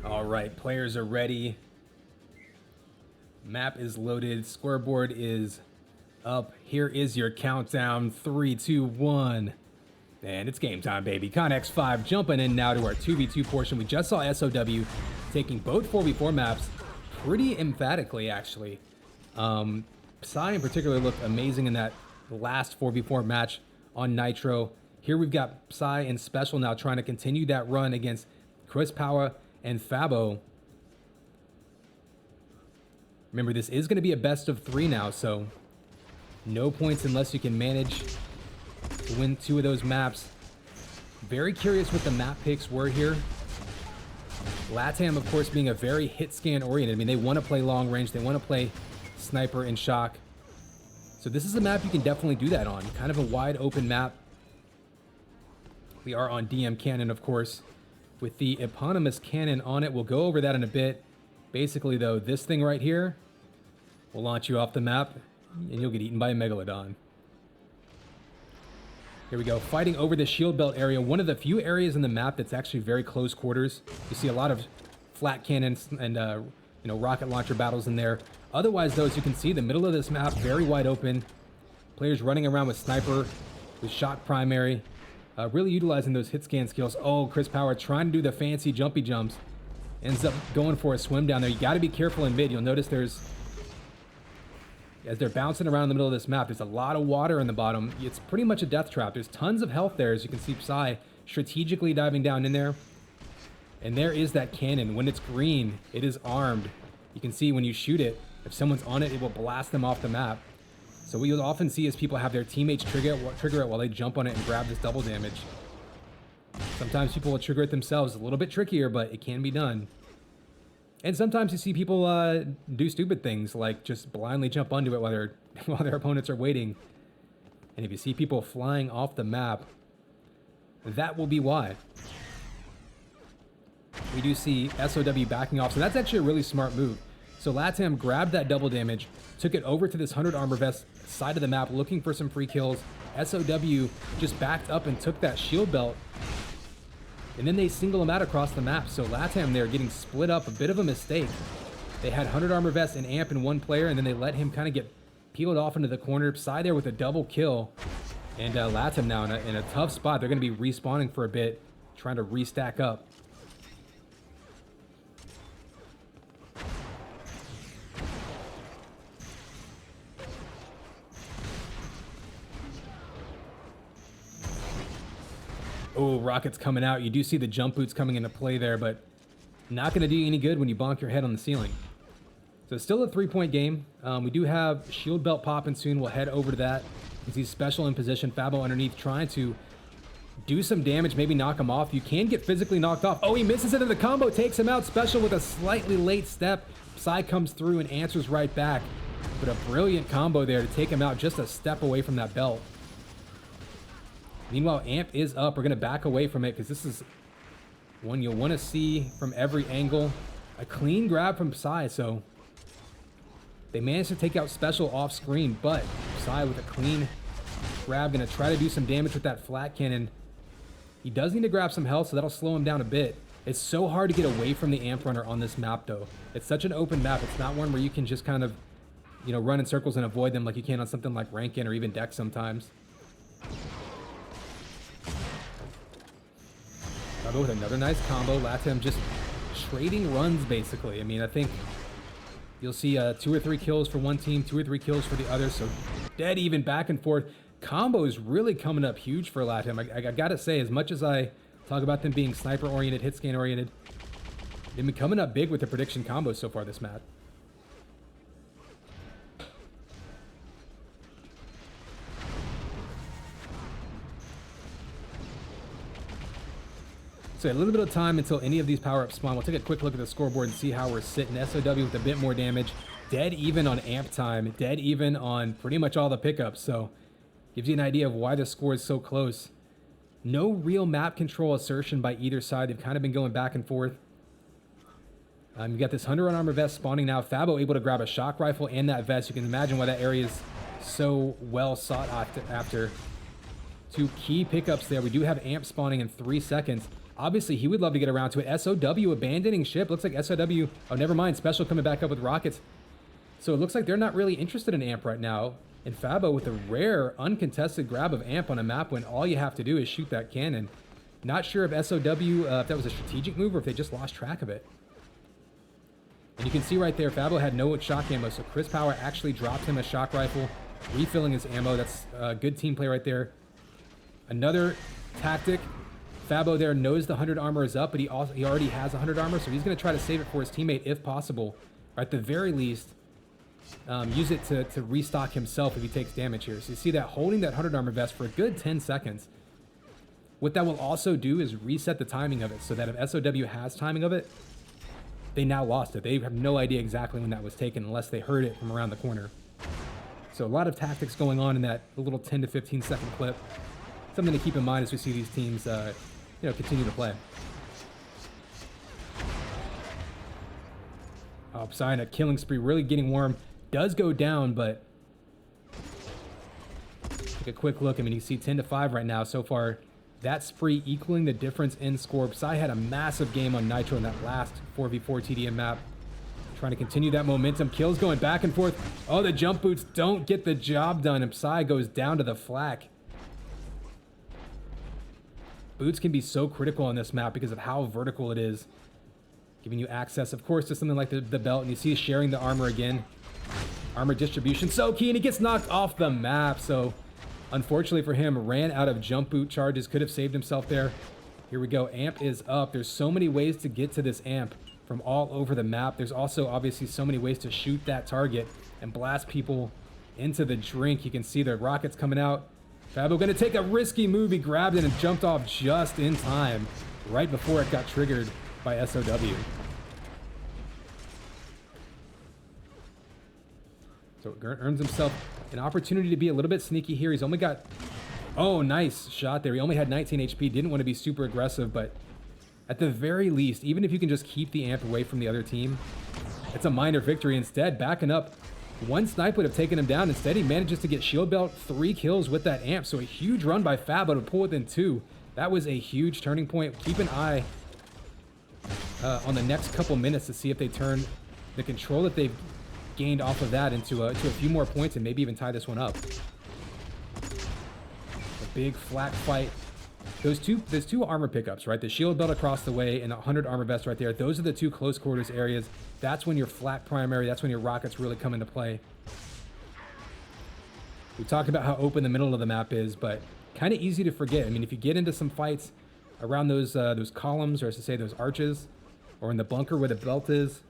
All right, players are ready. Map is loaded. Scoreboard is up. Here is your countdown. 3, 2, 1. And it's game time, baby. ConX5 jumping in now to our 2v2 portion. We just saw SOW taking both 4v4 maps pretty emphatically, actually. Psy in particular looked amazing in that last 4v4 match on Nitro. Here we've got Psy and Special now trying to continue that run against Chris Power and Fabo. Remember, this is going to be a best of 3 now, so no points unless you can manage to win 2 of those maps. Very curious what the map picks were here. LATAM, of course, being a very hit scan oriented. I mean, they want to play long range. They want to play sniper and shock. So this is a map you can definitely do that on. Kind of a wide open map. We are on DM Cannon, of course, with the eponymous cannon on it. We'll go over that in a bit. Basically, though, this thing right here will launch you off the map, and you'll get eaten by a Megalodon. Here we go, fighting over the shield belt area. One of the few areas in the map that's actually very close quarters. You see a lot of flat cannons and rocket launcher battles in there. Otherwise, though, as you can see, the middle of this map very wide open. Players running around with sniper, with shock primary, really utilizing those hit scan skills. Oh, Chris Power trying to do the fancy jumpy jumps. Ends up going for a swim down there. You got to be careful in mid. You'll notice as they're bouncing around in the middle of this map, there's a lot of water in the bottom. It's pretty much a death trap. There's tons of health there, as you can see Psy strategically diving down in there. And there is that cannon. When it's green, it is armed. You can see when you shoot it, if someone's on it, it will blast them off the map. So what you'll often see is people have their teammates trigger it while they jump on it and grab this double damage. Sometimes people will trigger it themselves. A little bit trickier, but it can be done. And sometimes you see people do stupid things like just blindly jump onto it while their opponents are waiting. And if you see people flying off the map, that will be why. We do see SOW backing off, so that's actually a really smart move. So LATAM grabbed that double damage, took it over to this 100 armor vest side of the map looking for some free kills. SOW just backed up and took that shield belt. And then they single them out across the map. So LATAM there getting split up, a bit of a mistake. They had 100 armor vest and amp in one player, and then they let him kind of get peeled off into the corner. Psy there with a double kill. And LATAM now in a tough spot. They're going to be respawning for a bit, trying to restack up. Oh, rockets coming out. You do see the jump boots coming into play there, but not going to do you any good when you bonk your head on the ceiling. So still a 3-point game. We do have shield belt popping soon. We'll head over to that. You see Special in position. Fabo underneath trying to do some damage, maybe knock him off. You can get physically knocked off. Oh, he misses into the combo, takes him out. Special with a slightly late step. Psy comes through and answers right back. But a brilliant combo there to take him out just a step away from that belt. Meanwhile, amp is up. We're going to back away from it because this is one you'll want to see from every angle. A clean grab from Psy, so they managed to take out Special off screen, but Psy with a clean grab, going to try to do some damage with that flat cannon. He does need to grab some health, so that'll slow him down a bit. It's so hard to get away from the amp runner on this map, though. It's such an open map. It's not one where you can just kind of, run in circles and avoid them like you can on something like Rankin or even Dex sometimes. Fabo with another nice combo. LATAM just trading runs, basically. I mean, I think you'll see 2 or 3 kills for one team, 2 or 3 kills for the other, so dead even back and forth. Combos really coming up huge for LATAM. I gotta say, as much as I talk about them being sniper-oriented, hit-scan-oriented, they've been coming up big with the prediction combos so far this map. So a little bit of time until any of these power-ups spawn. We'll take a quick look at the scoreboard and see how we're sitting. SOW with a bit more damage. Dead even on amp time. Dead even on pretty much all the pickups. So gives you an idea of why the score is so close. No real map control assertion by either side. They've kind of been going back and forth. You got this 100 armor vest spawning now. Fabo able to grab a shock rifle and that vest. You can imagine why that area is so well sought after. 2 key pickups there. We do have amp spawning in 3 seconds. Obviously, he would love to get around to it. SOW abandoning ship. Looks like SOW... Oh, never mind. Special coming back up with rockets. So it looks like they're not really interested in Amp right now. And Fabo with a rare uncontested grab of Amp on a map when all you have to do is shoot that cannon. Not sure if SOW, if that was a strategic move or if they just lost track of it. And you can see right there, Fabo had no shock ammo, so Chris Power actually dropped him a shock rifle, refilling his ammo. That's a good team play right there. Another tactic. Fabo there knows the 100 armor is up, but he already has 100 armor, so he's going to try to save it for his teammate if possible. Or at the very least, use it to restock himself if he takes damage here. So you see that holding that 100 armor vest for a good 10 seconds. What that will also do is reset the timing of it, so that if SOW has timing of it, they now lost it. They have no idea exactly when that was taken unless they heard it from around the corner. So a lot of tactics going on in that little 10 to 15 second clip. Something to keep in mind as we see these teams continue to play. Oh, Psy, a killing spree, really getting warm. Does go down, but take a quick look. I mean, you see 10 to 5 right now so far. That spree equaling the difference in score. Psy had a massive game on Nitro in that last 4v4 TDM map. Trying to continue that momentum. Kills going back and forth. Oh, the jump boots don't get the job done, and Psy goes down to the flak. Boots can be so critical on this map because of how vertical it is, giving you access, of course, to something like the belt. And you see sharing the armor again. Armor distribution so key, and he gets knocked off the map. So unfortunately for him, ran out of jump boot charges. Could have saved himself there. Here we go. Amp is up. There's so many ways to get to this amp from all over the map. There's also obviously so many ways to shoot that target and blast people into the drink. You can see the rockets coming out. Fabo going to take a risky move. He grabbed it and jumped off just in time, right before it got triggered by SOW. So earns himself an opportunity to be a little bit sneaky here. He's only got, oh, nice shot there. He only had 19 HP. Didn't want to be super aggressive, but at the very least, even if you can just keep the amp away from the other team, it's a minor victory. Instead, backing up, one snipe would have taken him down. Instead, he manages to get shield belt, 3 kills with that amp. So a huge run by Fabo to pull within 2. That was a huge turning point. Keep an eye on the next couple minutes to see if they turn the control that they've gained off of that into a few more points and maybe even tie this one up. A big flak fight. There's two armor pickups, right? The shield belt across the way and a 100 armor vest right there. Those are the 2 close quarters areas. That's when your flak primary, that's when your rockets really come into play. We talked about how open the middle of the map is, but kind of easy to forget. I mean, if you get into some fights around those columns, or I should say those arches, or in the bunker where the belt is,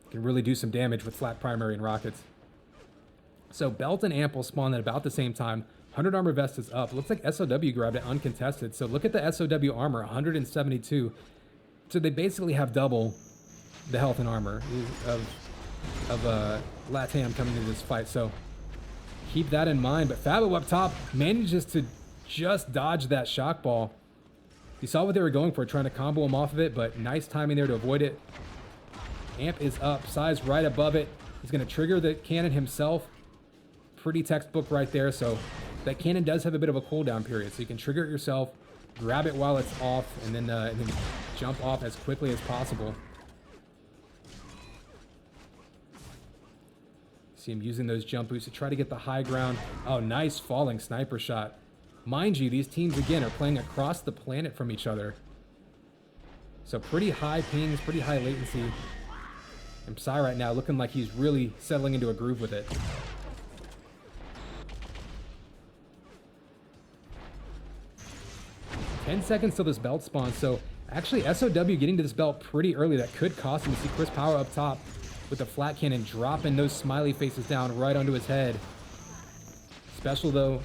you can really do some damage with flak primary and rockets. So belt and amp will spawn at about the same time. 100 armor vest is up. Looks like SOW grabbed it uncontested. So look at the SOW armor, 172. So they basically have double the health and armor of LATAM coming into this fight. So keep that in mind. But Fabo up top manages to just dodge that shock ball. You saw what they were going for, trying to combo him off of it, but nice timing there to avoid it. Amp is up, Psy's right above it. He's going to trigger the cannon himself. Pretty textbook right there. So that cannon does have a bit of a cooldown period, so you can trigger it yourself, grab it while it's off, and then jump off as quickly as possible. See him using those jump boots to try to get the high ground. Oh, nice falling sniper shot. Mind you, these teams, again, are playing across the planet from each other. So pretty high pings, pretty high latency. And Psy right now looking like he's really settling into a groove with it. $10 seconds till this belt spawns, so actually SOW getting to this belt pretty early. That could cost him. You see Chris Power up top with the flat cannon dropping those smiley faces down right onto his head. Special though,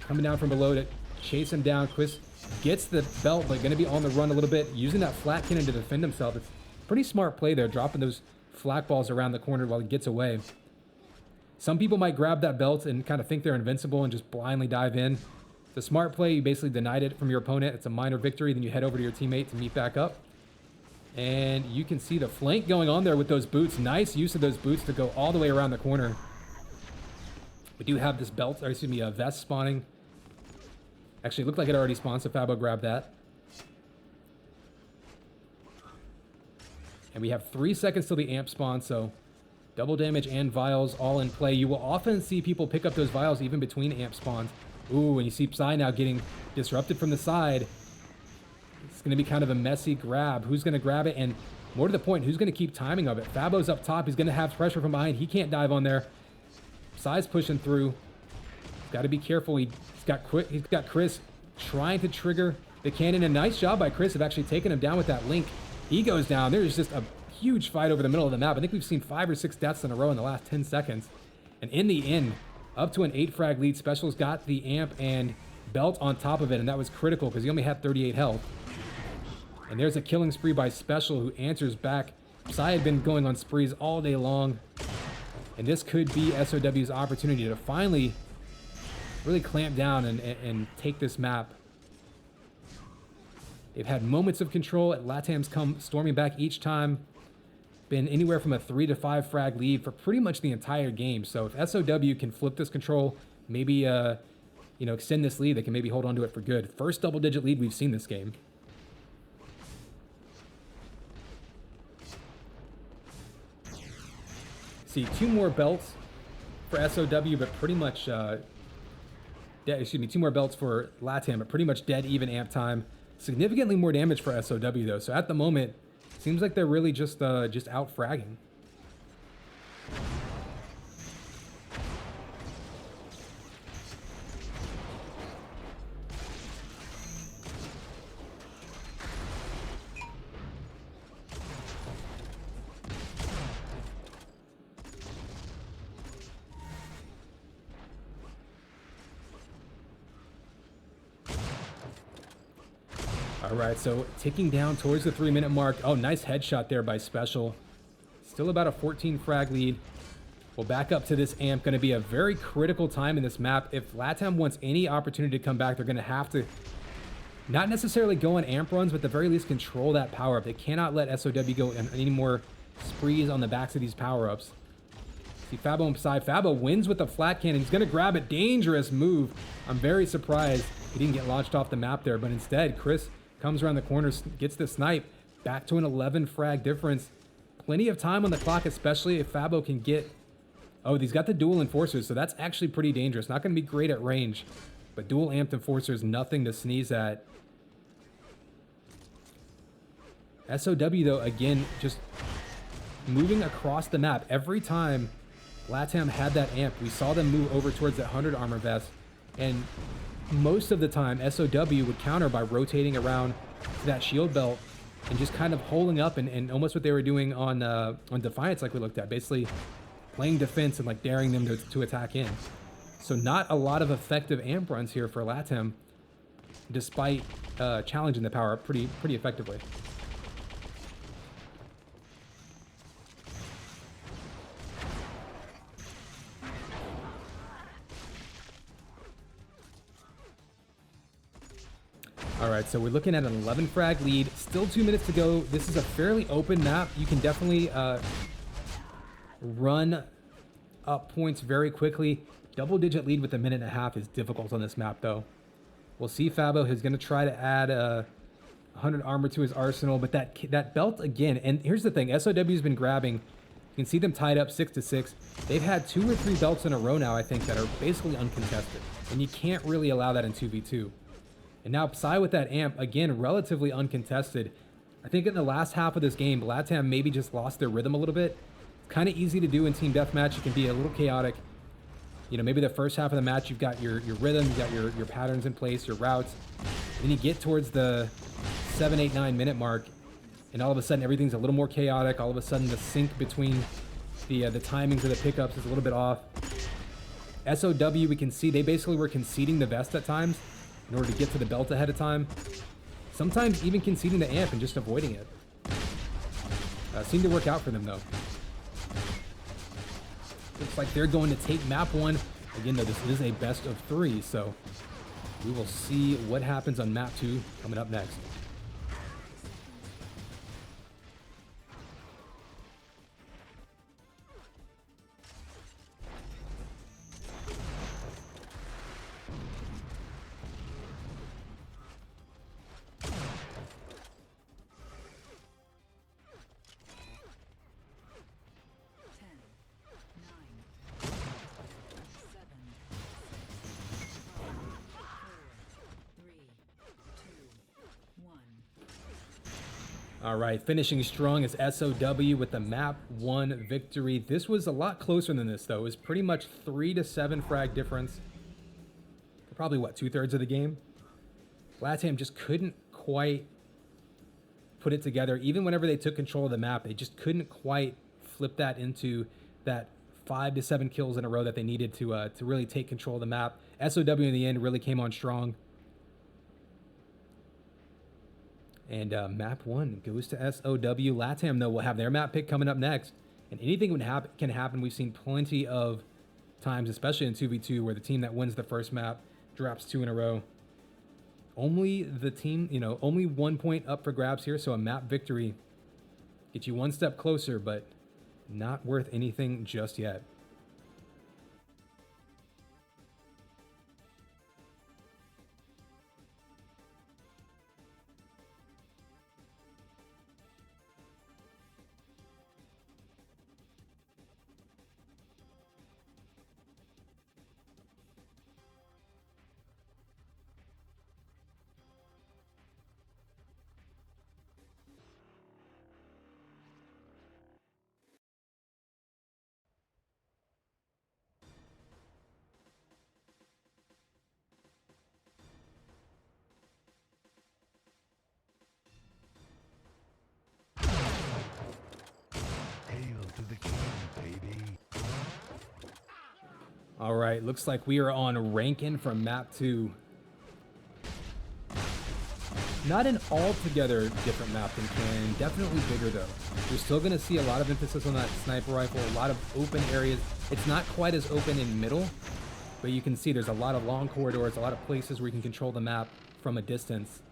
coming down from below to chase him down. Chris gets the belt, but gonna be on the run a little bit, using that flat cannon to defend himself. It's pretty smart play there, dropping those flak balls around the corner while he gets away. Some people might grab that belt and kind of think they're invincible and just blindly dive in. It's a smart play. You basically denied it from your opponent. It's a minor victory. Then you head over to your teammate to meet back up. And you can see the flank going on there with those boots. Nice use of those boots to go all the way around the corner. We do have this belt, or excuse me, a vest spawning. Actually, it looked like it already spawned, so Fabo grabbed that. And we have 3 seconds till the amp spawn, so Double damage and vials all in play. You will often see people pick up those vials even between amp spawns. Ooh, and you see Psy now getting disrupted from the side. It's going to be kind of a messy grab. Who's going to grab it? And more to the point, who's going to keep timing of it? Fabo's up top. He's going to have pressure from behind. He can't dive on there. Psy's pushing through. He's got to be careful. He's got Chris trying to trigger the cannon. A nice job by Chris of actually taking him down with that link. He goes down. There's just a huge fight over the middle of the map. I think we've seen 5 or 6 deaths in a row in the last 10 seconds. And in the end, up to an 8 frag lead, Special's got the amp and belt on top of it, and that was critical because he only had 38 health. And there's a killing spree by Special, who answers back. Psy had been going on sprees all day long, and this could be SOW's opportunity to finally really clamp down and take this map. They've had moments of control. LATAM's come storming back each time. Been anywhere from a 3 to 5 frag lead for pretty much the entire game. So if SOW can flip this control, maybe extend this lead, they can maybe hold on to it for good. First double-digit lead we've seen this game. See 2 more belts for SOW, but pretty much 2 more belts for LATAM, but pretty much dead even amp time. Significantly more damage for SOW though. So at the moment, seems like they're really just out fragging. All right, so ticking down towards the 3-minute mark. Oh, nice headshot there by Special. Still about a 14 frag lead. We'll back up to this amp. Going to be a very critical time in this map. If LATAM wants any opportunity to come back, they're going to have to not necessarily go on amp runs, but at the very least control that power up. They cannot let SOW go on any more sprees on the backs of these power-ups. See Fabo and Psy. Fabo wins with the flat cannon. He's going to grab it. Dangerous move. I'm very surprised he didn't get launched off the map there, but instead, Chris comes around the corner, gets the snipe, back to an 11 frag difference. Plenty of time on the clock, especially if Fabo can get... Oh, he's got the dual enforcers, so that's actually pretty dangerous. Not going to be great at range, but dual amped enforcers, nothing to sneeze at. SOW, though, again, just moving across the map. Every time LATAM had that amp, we saw them move over towards that 100 armor vest, and most of the time, SOW would counter by rotating around to that shield belt and just kind of holding up and almost what they were doing on Defiance, like we looked at, basically playing defense and like daring them to attack in. So not a lot of effective amp runs here for LATAM, despite challenging the power up pretty effectively. All right, so we're looking at an 11 frag lead. Still 2 minutes to go. This is a fairly open map. You can definitely run up points very quickly. Double-digit lead with a minute and a half is difficult on this map, though. We'll see Fabo, who's going to try to add 100 armor to his arsenal, but that belt again. And here's the thing: SOW's been grabbing. You can see them tied up 6 to 6. They've had 2 or 3 belts in a row now, I think, that are basically uncontested, and you can't really allow that in 2v2. And now Psy with that amp, again, relatively uncontested. I think in the last half of this game, LATAM maybe just lost their rhythm a little bit. It's kind of easy to do in team deathmatch. It can be a little chaotic. You know, maybe the first half of the match, you've got your rhythm, you've got your patterns in place, your routes. Then you get towards the 7, 8, 9 minute mark, and all of a sudden everything's a little more chaotic. All of a sudden the sync between the timings of the pickups is a little bit off. SOW, we can see they basically were conceding the vest at times in order to get to the belt ahead of time. Sometimes even conceding the amp and just avoiding it. Seemed to work out for them, though. Looks like they're going to take map 1. Again, though, this is a best of 3, so we will see what happens on map 2 coming up next. All right, finishing strong is SOW with the map 1 victory. This was a lot closer than this, though. It was pretty much 3 to 7 frag difference. For probably, what, 2/3 of the game? LATAM just couldn't quite put it together. Even whenever they took control of the map, they just couldn't quite flip that into that 5 to 7 kills in a row that they needed to really take control of the map. SOW in the end really came on strong. And map 1 goes to SOW. LATAM, though, will have their map pick coming up next. And anything can happen. We've seen plenty of times, especially in 2v2, where the team that wins the first map drops 2 in a row. Only the team, only 1 point up for grabs here. So a map victory gets you 1 step closer, but not worth anything just yet. Hail to the king, baby. All right, looks like we are on Rankin from map 2. Not an altogether different map than Cannon, definitely bigger though. You're still gonna see a lot of emphasis on that sniper rifle, a lot of open areas. It's not quite as open in middle, but you can see there's a lot of long corridors, a lot of places where you can control the map from a distance.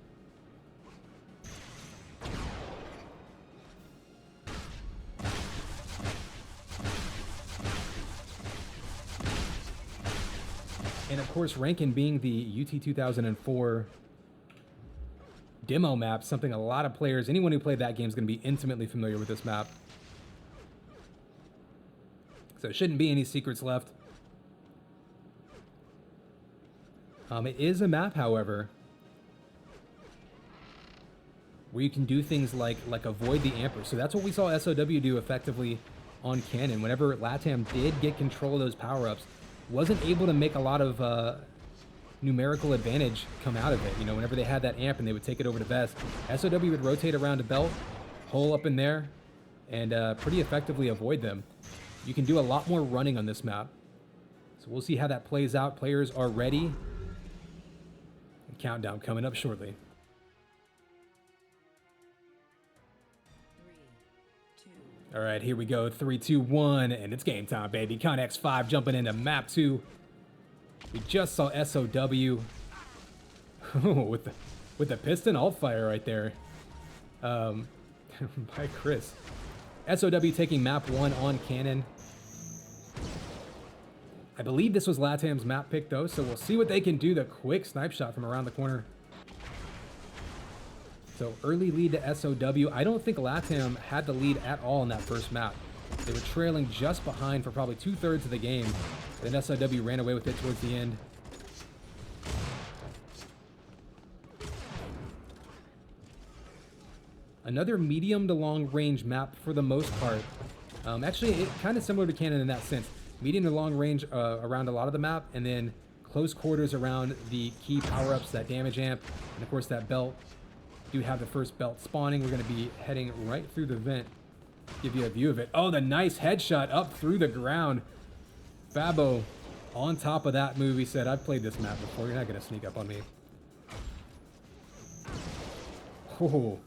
And of course, Rankin being the UT 2004 demo map, something a lot of players, anyone who played that game is going to be intimately familiar with this map. So it shouldn't be any secrets left. It is a map, however, where you can do things like avoid the ampers. So that's what we saw SOW do effectively on Cannon. Whenever LATAM did get control of those power-ups, wasn't able to make a lot of numerical advantage come out of it. Whenever they had that amp and they would take it over to Vest, SOW would rotate around a belt, hole up in there, and pretty effectively avoid them. You can do a lot more running on this map. So we'll see how that plays out. Players are ready. And countdown coming up shortly. 3, 2. All right, here we go. 3, 2, 1, and it's game time, baby. Connex 5 jumping into map 2. We just saw SOW with the piston alt fire right there by Chris. SOW taking map 1 on Cannon. I believe this was LATAM's map pick though, so we'll see what they can do. The quick snipe shot from around the corner. So early lead to SOW. I don't think LATAM had the lead at all in that first map. They were trailing just behind for probably 2/3 of the game. Then SOW ran away with it towards the end. Another medium to long range map for the most part. Actually, it kind of similar to Cannon in that sense. Medium to long range around a lot of the map, and then close quarters around the key power-ups, that damage amp, and of course that belt. Do have the first belt spawning. We're going to be heading right through the vent. Give you a view of it. Oh, the nice headshot up through the ground. Fabo on top of that move. He said, I've played this map before. You're not going to sneak up on me. Oh,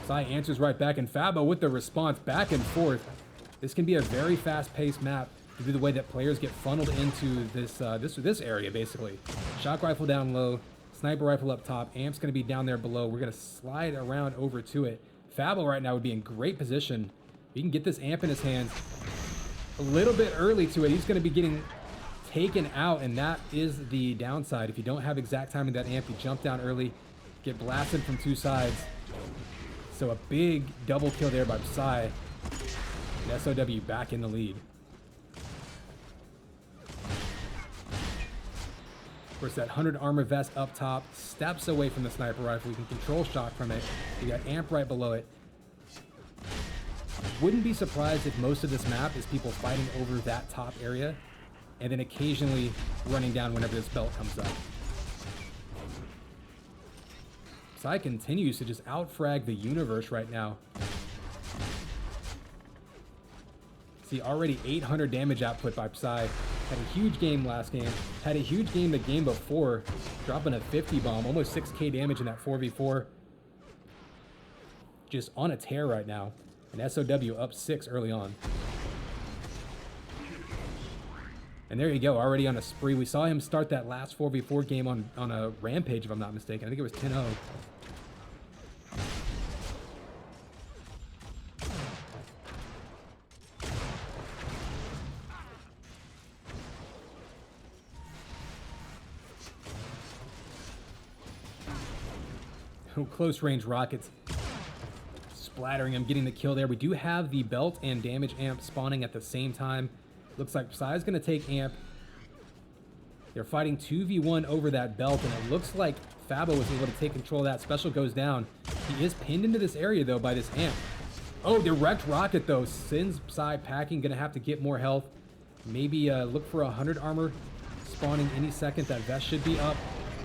Sai answers right back, and Fabo with the response back and forth. This can be a very fast-paced map due to the way that players get funneled into this area, basically. Shock rifle down low, sniper rifle up top, amp's going to be down there below. We're going to slide around over to it. Fabo right now would be in great position. He can get this amp in his hands a little bit early to it. He's going to be getting taken out, and that is the downside. If you don't have exact timing of that amp, you jump down early, get blasted from 2 sides. So a big double kill there by Psy. And SOW back in the lead. Of course, that 100 armor vest up top, steps away from the sniper rifle. You can control shock from it. You got amp right below it. wouldn't be surprised if most of this map is people fighting over that top area and then occasionally running down whenever this belt comes up. Psy continues to just out-frag the universe right now. See, already 800 damage output by Psy. Had a huge game last game. Had a huge game the game before, dropping a 50 bomb, almost 6k damage in that 4v4. Just on a tear right now. And SOW up 6 early on. And there you go, already on a spree. We saw him start that last 4v4 game on a rampage, if I'm not mistaken. I think it was 10-0. Close range rockets splattering him, getting the kill there. We do have the belt and damage amp spawning at the same time. Looks like Psy's going to take amp. They're fighting 2v1 over that belt, and it looks like Fabo was able to take control of that. Special goes down. He is pinned into this area, though, by this amp. Oh, direct rocket, though. Sends Psy packing. Going to have to get more health. Maybe look for 100 armor spawning any second. That vest should be up.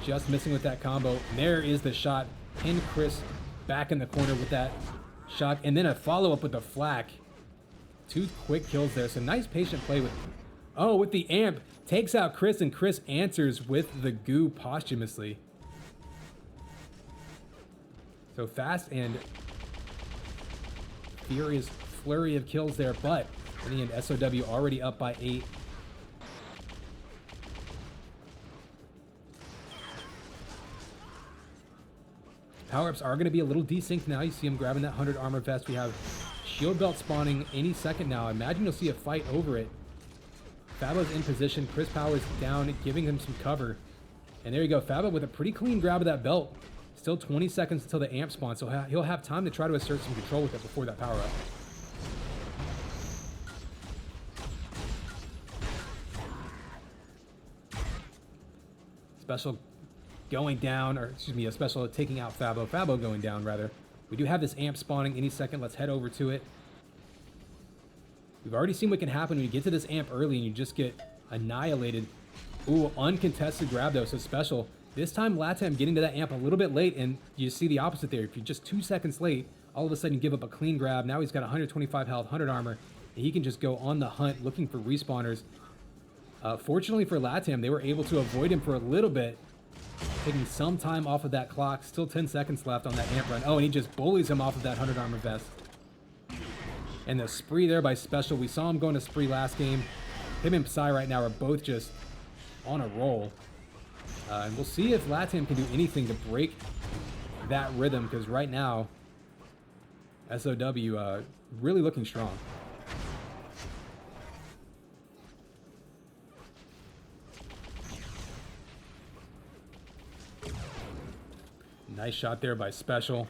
Just missing with that combo. And there is the shot. Pin Chris back in the corner with that shot. And then a follow-up with the flak. 2 quick kills there. So nice patient play with... Oh, with the amp. Takes out Chris, and Chris answers with the goo posthumously. So fast and furious flurry of kills there. But in the end, SOW already up by 8. Power-ups are going to be a little desynced now. You see him grabbing that 100 armor vest. We have shield belt spawning any second now. I imagine you'll see a fight over it. Fabo's in position. Chris Powers down, giving him some cover. And there you go. Fabo with a pretty clean grab of that belt. Still 20 seconds until the amp spawns, so he'll have time to try to assert some control with it before that power-up. Special going down, or excuse me, a special taking out Fabo. Fabo going down, rather. We do have this amp spawning any second. Let's head over to it. We've already seen what can happen when you get to this amp early and you just get annihilated. Ooh, uncontested grab, though, so special. This time, LATAM getting to that amp a little bit late, and you see the opposite there. If you're just 2 seconds late, all of a sudden you give up a clean grab. Now he's got 125 health, 100 armor, and he can just go on the hunt looking for respawners. Fortunately for LATAM, they were able to avoid him for a little bit, taking some time off of that clock. Still 10 seconds left on that amp run. Oh, and he just bullies him off of that 100 armor vest. And the spree there by Special. We saw him going to spree last game. Him and Psy right now are both just on a roll. And we'll see if LATAM can do anything to break that rhythm, because right now, SOW really looking strong. Nice shot there by Special.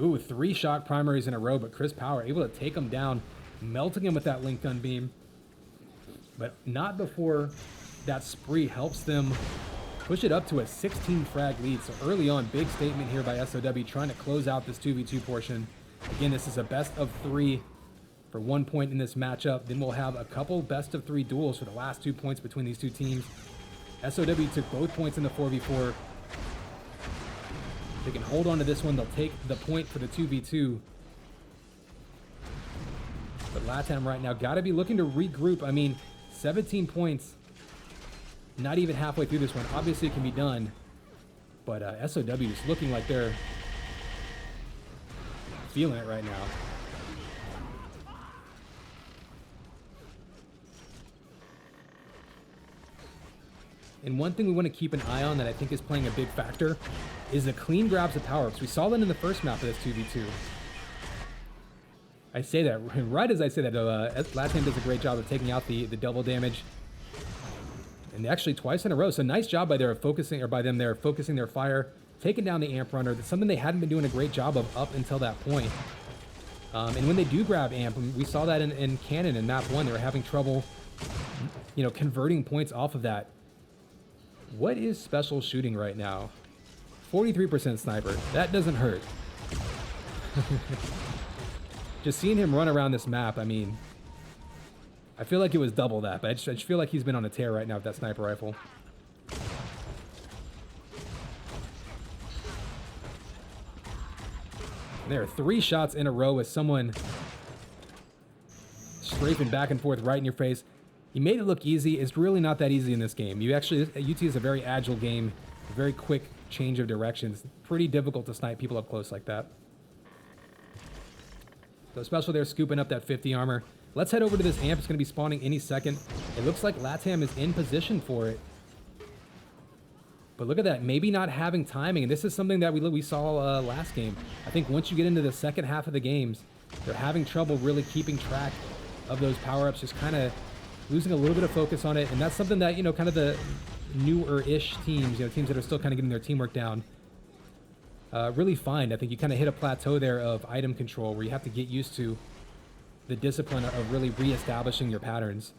Ooh, 3 shock primaries in a row, but Chris Power able to take him down, melting him with that link gun beam. But not before that spree helps them push it up to a 16 frag lead. So early on, big statement here by SOW, trying to close out this 2v2 portion. Again, this is a best of 3 for 1 point in this matchup. Then we'll have a couple best of 3 duels for the last 2 points between these two teams. SOW took both points in the 4v4. They can hold on to this one. They'll take the point for the 2v2. But LATAM right now got to be looking to regroup. I mean, 17 points, not even halfway through this one. Obviously, it can be done. But SOW is looking like they're feeling it right now. And one thing we want to keep an eye on that I think is playing a big factor is the clean grabs of power-ups. We saw that in the first map of this 2v2. I say that, right as I say that, LATAM does a great job of taking out the double damage. And actually twice in a row. So nice job by them there focusing their fire, taking down the amp runner. That's something they hadn't been doing a great job of up until that point. And when they do grab amp, we saw that in Cannon in map 1, they were having trouble, converting points off of that. What is Special shooting right now? 43% sniper. That doesn't hurt. Just seeing him run around this map, I mean, I feel like it was double that, but I just feel like he's been on a tear right now with that sniper rifle. There are 3 shots in a row with someone strafing back and forth right in your face. He made it look easy. It's really not that easy in this game. You actually, UT is a very agile game, a very quick change of directions. Pretty difficult to snipe people up close like that. So Special there scooping up that 50 armor. Let's head over to this amp. It's going to be spawning any second. It looks like LATAM is in position for it. But look at that, maybe not having timing. And this is something that we saw last game. I think once you get into the second half of the games, they're having trouble really keeping track of those power-ups, just kind of losing a little bit of focus on it. And that's something that, you know, kind of the newer-ish teams, you know, teams that are still kind of getting their teamwork down, really find. I think you kind of hit a plateau there of item control where you have to get used to the discipline of really reestablishing your patterns.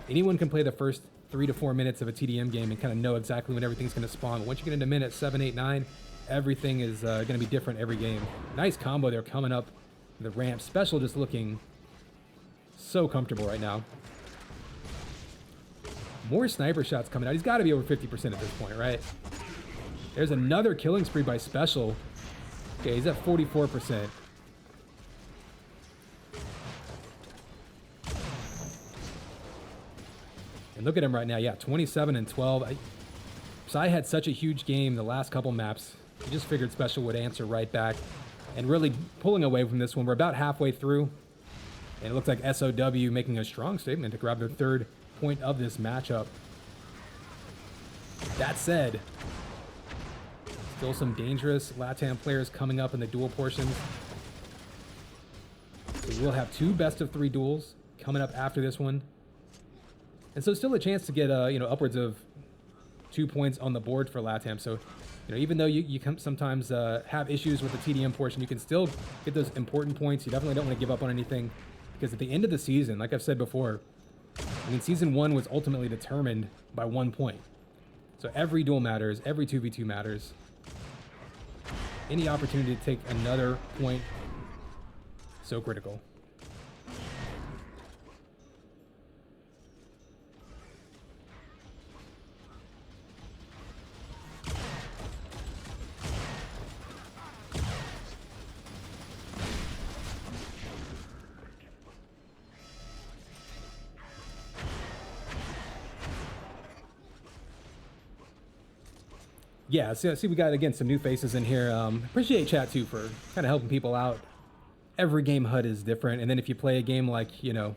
Anyone can play the first 3 to 4 minutes of a TDM game and kind of know exactly when everything's going to spawn. But once you get into minute 7, 8, 9, everything is going to be different every game. Nice combo there coming up the ramp. Special just looking so comfortable right now. More sniper shots coming out. He's got to be over 50% at this point, right? There's another killing spree by Special. Okay, he's at 44%. And look at him right now. Yeah, 27 and 12. Psy had such a huge game the last couple maps. He just figured Special would answer right back. And really pulling away from this one. We're about halfway through. And it looks like SOW making a strong statement to grab their 3rd point of this matchup. That said, still some dangerous LATAM players coming up in the duel portions. So we'll have 2 best-of-3 duels coming up after this one. And so still a chance to get, you know, upwards of 2 points on the board for LATAM. So, you know, even though you can sometimes have issues with the TDM portion, you can still get those important points. You definitely don't want to give up on anything. Because at the end of the season, like I've said before, I mean, Season 1 was ultimately determined by 1 point. So every duel matters, every 2v2 matters. Any opportunity to take another point, so critical. Yeah, so see, we got, again, some new faces in here. Appreciate chat, too, for kind of helping people out. Every game HUD is different, and then if you play a game like, you know,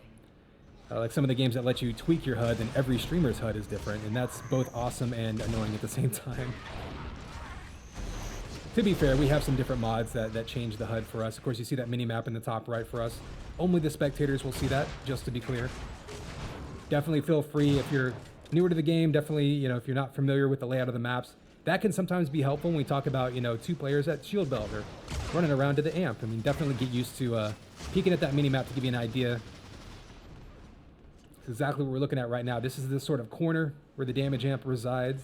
like some of the games that let you tweak your HUD, then every streamer's HUD is different, and that's both awesome and annoying at the same time. To be fair, we have some different mods that change the HUD for us. Of course, you see that mini-map in the top right for us. Only the spectators will see that, just to be clear. Definitely feel free, if you're newer to the game, definitely, you know, if you're not familiar with the layout of the maps, that can sometimes be helpful when we talk about, you know, 2 players at shield belt or running around to the amp. I mean, definitely get used to peeking at that mini-map to give you an idea. It's exactly what we're looking at right now. This is the sort of corner where the damage amp resides.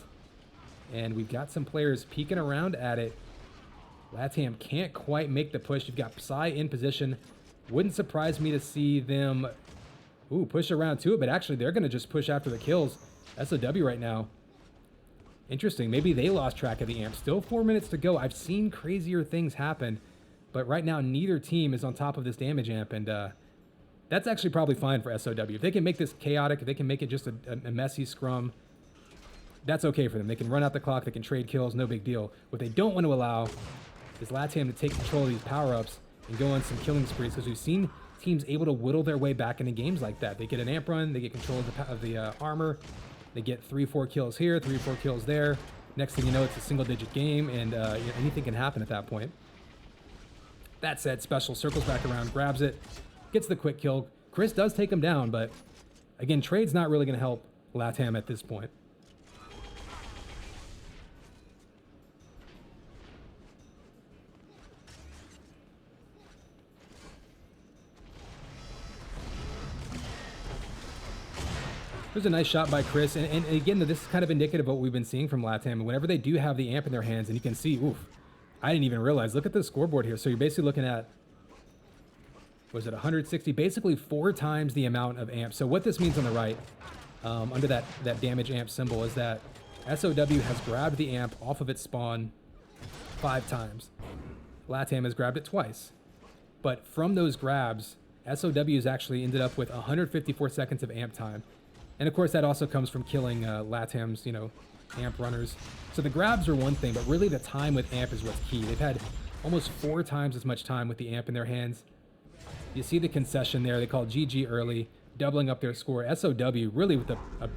And we've got some players peeking around at it. LATAM can't quite make the push. You've got Psy in position. Wouldn't surprise me to see them push around to it, but actually they're going to just push after the kills. SOW right now. Interesting. Maybe they lost track of the amp. Still 4 minutes to go. I've seen crazier things happen, but right now neither team is on top of this damage amp, and that's actually probably fine for SOW. If they can make this chaotic, if they can make it just a messy scrum, that's okay for them. They can run out the clock, they can trade kills, no big deal. What they don't want to allow is LATAM to take control of these power-ups and go on some killing sprees, because we've seen teams able to whittle their way back into games like that. They get an amp run, they get control of the armor, they get 3-4 kills here, 3-4 kills there. Next thing you know, it's a single-digit game, and you know, anything can happen at that point. That said, Special circles back around, grabs it, gets the quick kill. Chris does take him down, but again, trade's not really going to help LATAM at this point. There's a nice shot by Chris, and again, this is kind of indicative of what we've been seeing from LATAM. And whenever they do have the amp in their hands, and you can see, I didn't even realize. Look at the scoreboard here. So you're basically looking at, was it 160? Basically 4 times the amount of amps. So what this means on the right, under that damage amp symbol, is that SOW has grabbed the amp off of its spawn 5 times. LATAM has grabbed it twice. But from those grabs, SOW has actually ended up with 154 seconds of amp time. And of course, that also comes from killing LATAM's, amp runners. So the grabs are one thing, but really the time with amp is what's key. They've had almost 4 times as much time with the amp in their hands. You see the concession there. They call GG early, doubling up their score. SOW really with a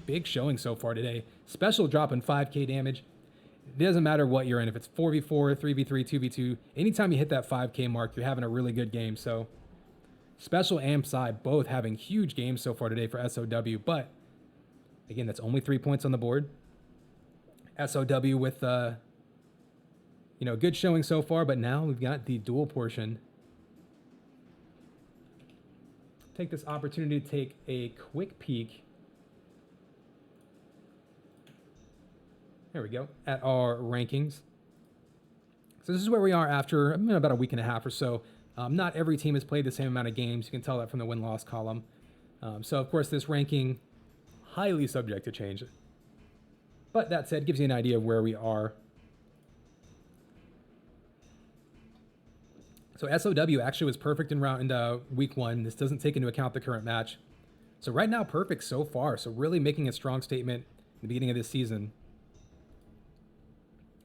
big showing so far today. Special drop in 5k damage. It doesn't matter what you're in. If it's 4v4, 3v3, 2v2, anytime you hit that 5k mark, you're having a really good game. So Special and Psy both having huge games so far today for SOW. But again, that's only 3 points on the board. SOW with good showing so far, but now we've got the duel portion. Take this opportunity to take a quick peek. There we go, at our rankings. So this is where we are after about a week and a half or so. Not every team has played the same amount of games. You can tell that from the win-loss column. So of course this ranking, highly subject to change. But that said, gives you an idea of where we are. So SOW actually was perfect in week 1. This doesn't take into account the current match. So right now, perfect so far. So really making a strong statement in the beginning of this season.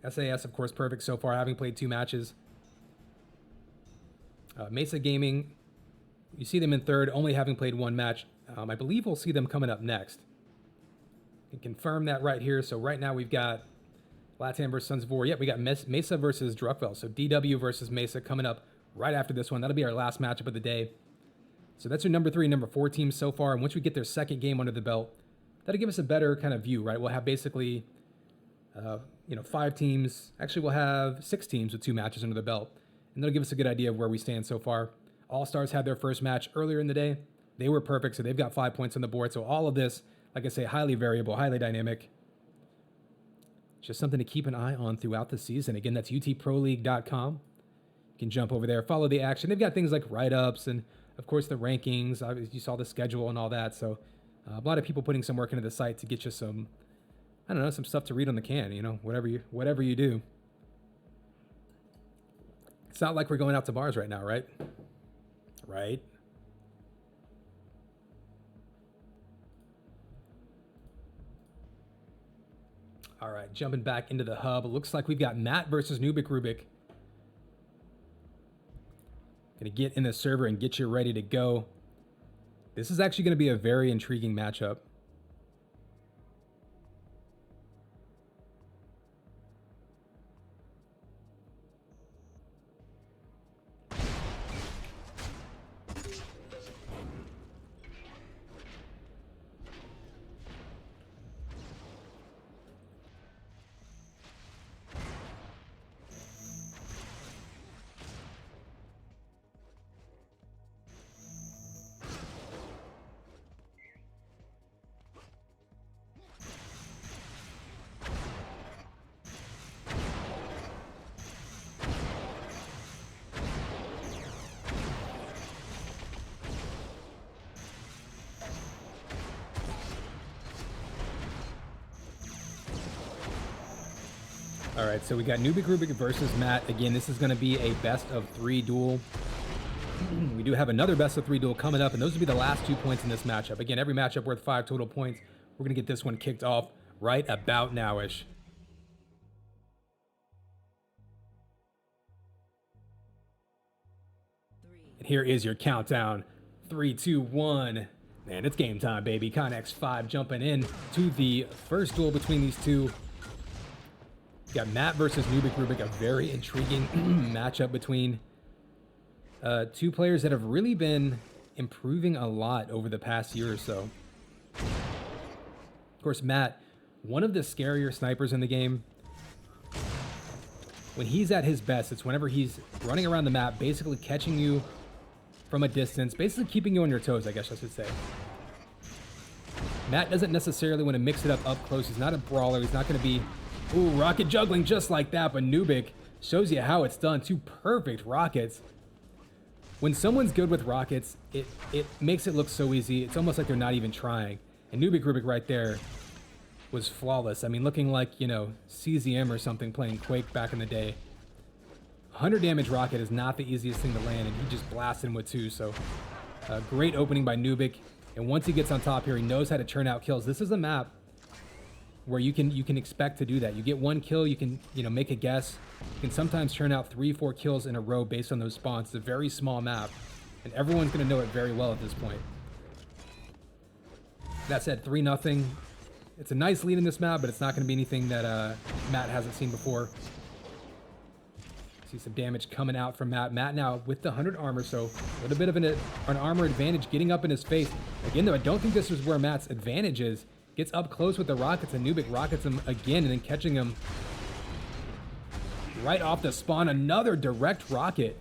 SAS, of course, perfect so far, having played 2 matches. Mesa Gaming, you see them in 3rd, only having played 1 match. I believe we'll see them coming up next. You can confirm that right here. So right now we've got LATAM versus Sons of War. Yep, we got Mesa versus Druckville. So DW versus Mesa coming up right after this one. That'll be our last matchup of the day. So that's your number 3 and number 4 teams so far. And once we get their second game under the belt, that'll give us a better kind of view, right? We'll have basically, 5 teams. Actually, we'll have 6 teams with 2 matches under the belt. And that'll give us a good idea of where we stand so far. All-Stars had their first match earlier in the day. They were perfect, so they've got 5 points on the board. So all of this, like I say, highly variable, highly dynamic. Just something to keep an eye on throughout the season. Again, that's UTProLeague.com. You can jump over there, follow the action. They've got things like write-ups and, of course, the rankings. You saw the schedule and all that. So a lot of people putting some work into the site to get you some, some stuff to read on the can, whatever you do. It's not like we're going out to bars right now, right? Right? All right, jumping back into the hub. It looks like we've got Matt versus Nubik Rubik. Gonna get in the server and get you ready to go. This is actually gonna be a very intriguing matchup. All right, so we got Nubik Rubik versus Matt. Again, this is going to be a best of 3 duel. We do have another best of 3 duel coming up, and those will be the last 2 points in this matchup. Again, every matchup worth 5 total points. We're going to get this one kicked off right about now-ish. And here is your countdown. 3, 2, 1. Man, it's game time, baby. Connex 5 jumping in to the first duel between these two. Got Matt versus Nubik Rubik, a very intriguing matchup between 2 players that have really been improving a lot over the past year or so. Of course, Matt, one of the scarier snipers in the game. When he's at his best, it's whenever he's running around the map, basically catching you from a distance, basically keeping you on your toes, I guess I should say. Matt doesn't necessarily want to mix it up close. He's not a brawler. He's not going to be... Ooh, rocket juggling just like that, but Nubik Shows you how it's done. 2 perfect rockets. When someone's good with rockets, it makes it look so easy. It's almost like they're not even trying. And Nubik Rubik right there was flawless. I mean, looking like, you know, CZM or something playing Quake back in the day. 100 damage rocket is not the easiest thing to land, and he just blasted him with 2. So, great opening by Nubik. And once he gets on top here, he knows how to churn out kills. This is a map where you can expect to do that. You get 1 kill, you can, you know, make a guess. You can sometimes churn out 3-4 kills in a row based on those spawns. It's a very small map, and everyone's going to know it very well at this point. That said, 3-0. It's a nice lead in this map, but it's not going to be anything that Matt hasn't seen before. See some damage coming out from Matt. Matt now with the 100 armor, so a little bit of an armor advantage getting up in his face. Again, though, I don't think this is where Matt's advantage is. Gets up close with the rockets, and Nubik rockets him again, and then catching him right off the spawn. Another direct rocket.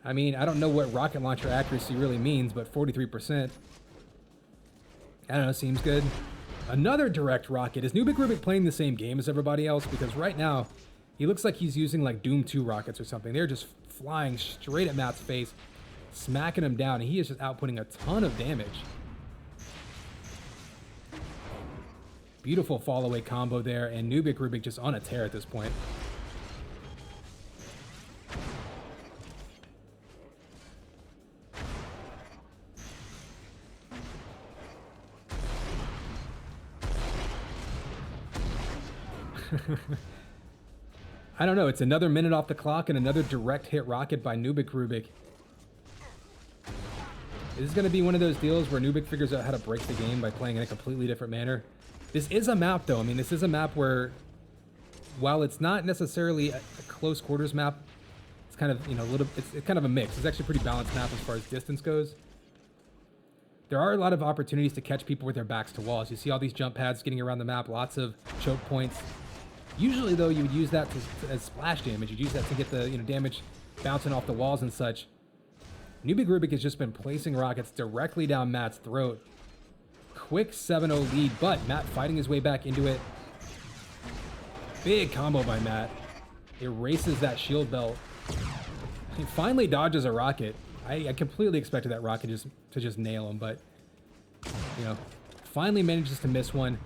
I mean, I don't know what rocket launcher accuracy really means, but 43%. I don't know, seems good. Another direct rocket. Is Nubik Rubik playing the same game as everybody else? Because right now, he looks like he's using like Doom 2 rockets or something. They're just flying straight at Matt's face, smacking him down, and he is just outputting a ton of damage. Beautiful fall away combo there, and Nubik Rubik just on a tear at this point. I don't know, it's another minute off the clock and another direct hit rocket by Nubik Rubik. This is going to be one of those deals where Nubik figures out how to break the game by playing in a completely different manner. This is a map, though. I mean, this is a map where, while it's not necessarily a close quarters map, it's kind of, you know, it's kind of a mix. It's actually a pretty balanced map as far as distance goes. There are a lot of opportunities to catch people with their backs to walls. You see all these jump pads getting around the map, lots of choke points. Usually, though, you would use that as splash damage. You'd use that to get the, you know, damage bouncing off the walls and such. Nubik Rubik has just been placing rockets directly down Matt's throat. Quick 7-0 lead, but Matt fighting his way back into it. Big combo by Matt. Erases that shield belt. He finally dodges a rocket. I completely expected that rocket to just nail him, but, you know, finally manages to miss one.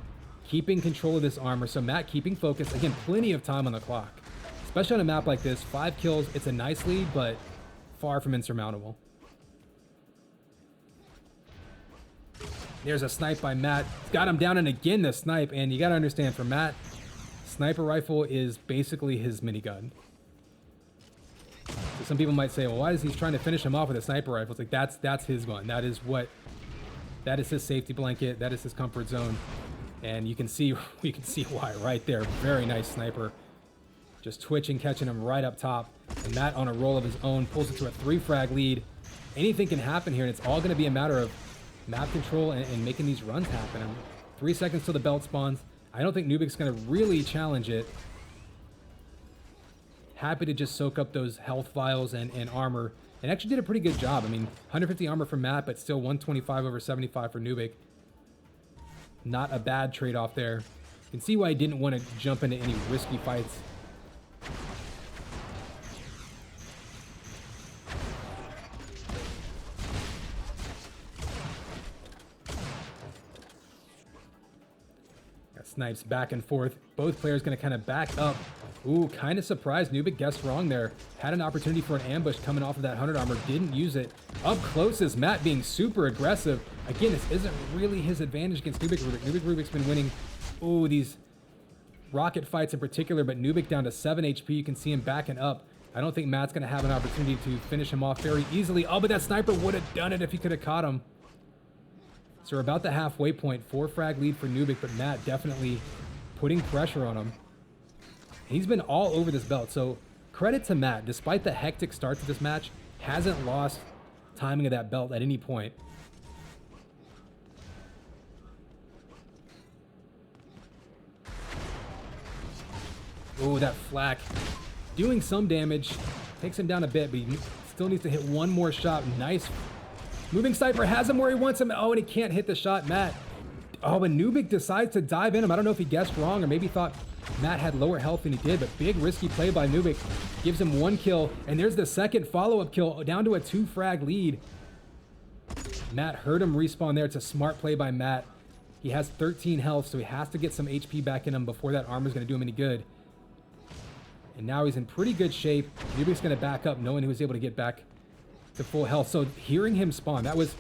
Keeping control of this armor, so Matt keeping focus. Again, plenty of time on the clock. Especially on a map like this, 5 kills, it's a nice lead, but far from insurmountable. There's a snipe by Matt. He's got him down, and again the snipe. And you got to understand, for Matt, sniper rifle is basically his minigun. So some people might say, well, why is he trying to finish him off with a sniper rifle? It's like, that's his gun. That is his safety blanket. That is his comfort zone. And you can see why right there. Very nice sniper. Just twitching, catching him right up top. And Matt on a roll of his own pulls it to a 3-frag lead. Anything can happen here, and it's all going to be a matter of map control and making these runs happen. 3 seconds till the belt spawns. I don't think Nubik's going to really challenge it. Happy to just soak up those health vials and armor. And actually did a pretty good job. I mean, 150 armor for Matt, but still 125 over 75 for Nubik. Not a bad trade-off there. You can see why he didn't want to jump into any risky fights. Snipes back and forth. Both players going to kind of back up. Ooh, kind of surprised. Nubik guessed wrong there. Had an opportunity for an ambush coming off of that 100 armor. Didn't use it. Up close is Matt being super aggressive. Again, this isn't really his advantage against Nubik Rubik. Nubik Rubik's been winning, ooh, these rocket fights in particular, but Nubik down to 7 HP. You can see him backing up. I don't think Matt's going to have an opportunity to finish him off very easily. Oh, but that sniper would have done it if he could have caught him. So we're about the halfway point. 4-frag lead for Nubik, but Matt definitely putting pressure on him. He's been all over this belt, so credit to Matt. Despite the hectic start to this match, hasn't lost timing of that belt at any point. Oh, that flak. Doing some damage. Takes him down a bit, but he still needs to hit one more shot. Nice. Moving sniper has him where he wants him. Oh, and he can't hit the shot, Matt. Oh, and Nubik decides to dive in him. I don't know if he guessed wrong or maybe thought Matt had lower health than he did, but big risky play by Nubik. Gives him 1 kill, and there's the second follow-up kill, down to a 2-frag lead. Matt heard him respawn there. It's a smart play by Matt. He has 13 health, so he has to get some HP back in him before that armor's going to do him any good. And now he's in pretty good shape. Nubik's going to back up, knowing he was able to get back to full health. So hearing him spawn, that was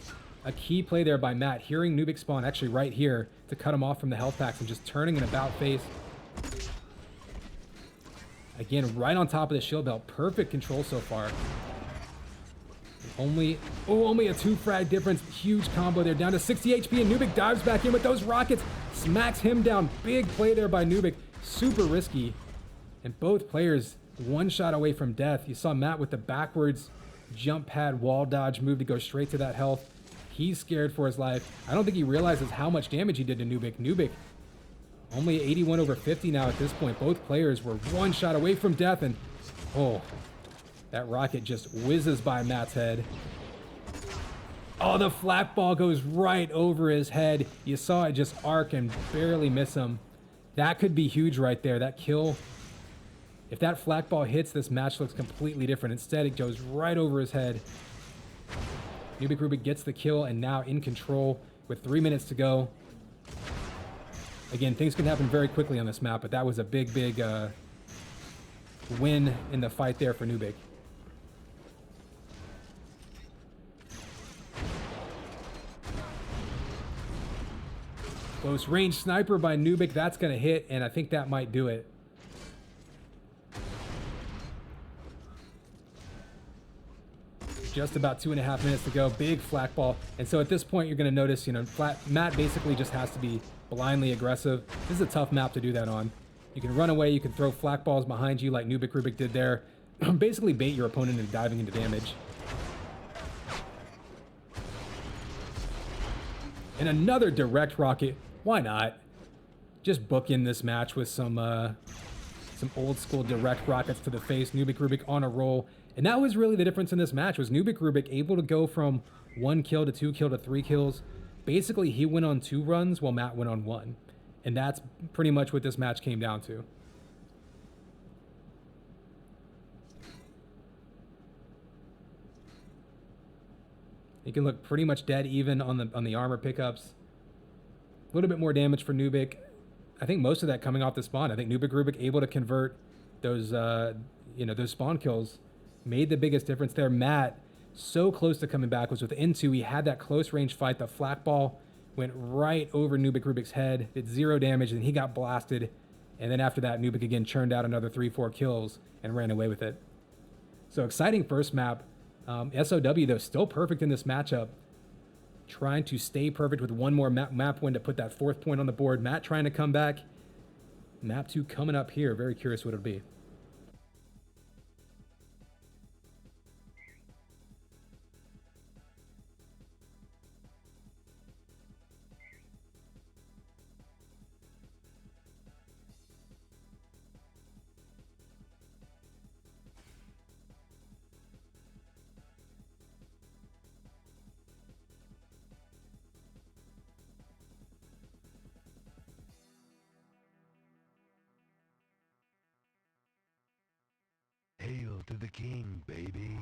a key play there by Matt. Hearing Nubik spawn actually right here to cut him off from the health packs and just turning an about face. Again, right on top of the shield belt. Perfect control so far. Only a 2-frag difference. Huge combo there. Down to 60 HP, and Nubik dives back in with those rockets. Smacks him down. Big play there by Nubik. Super risky. And both players 1 shot away from death. You saw Matt with the backwards jump pad wall dodge move to go straight to that health. He's scared for his life. I don't think he realizes how much damage he did to Nubik. Nubik only 81 over 50 now at this point. Both players were 1 shot away from death, and oh, that rocket just whizzes by Matt's head. Oh, the flak ball goes right over his head. You saw it just arc and barely miss him. That could be huge right there. That kill. If that flak ball hits, this match looks completely different. Instead, it goes right over his head. Nubik Rubik gets the kill and now in control with 3 minutes to go. Again, things can happen very quickly on this map, but that was a big win in the fight there for Nubik. Close range sniper by Nubik. That's going to hit, and I think that might do it. Just about 2.5 minutes to go. Big flak ball. And so at this point, you're going to notice, you know, Matt basically just has to be blindly aggressive. This is a tough map to do that on. You can run away. You can throw flak balls behind you like Nubik Rubik did there. Basically bait your opponent into diving into damage. And another direct rocket. Why not? Just book in this match with some old school direct rockets to the face. Nubik Rubik on a roll. And that was really the difference in this match, was Nubik Rubik able to go from 1 kill to 2 kill to 3 kills. Basically, he went on 2 runs while Matt went on 1. And that's pretty much what this match came down to. He can look pretty much dead even on the armor pickups. A little bit more damage for Nubik. I think most of that coming off the spawn. I think Nubik Rubik able to convert those those spawn kills made the biggest difference there. Matt, so close to coming back, was within 2. He had that close range fight. The flak ball went right over Nubik Rubik's head. Did 0 damage, and he got blasted. And then after that, Nubik again churned out another 3-4 kills and ran away with it. So exciting first map. SOW, though, still perfect in this matchup. Trying to stay perfect with 1 more map win to put that 4th point on the board. Matt trying to come back. Map 2 coming up here. Very curious what it'll be. Hail to the king, baby.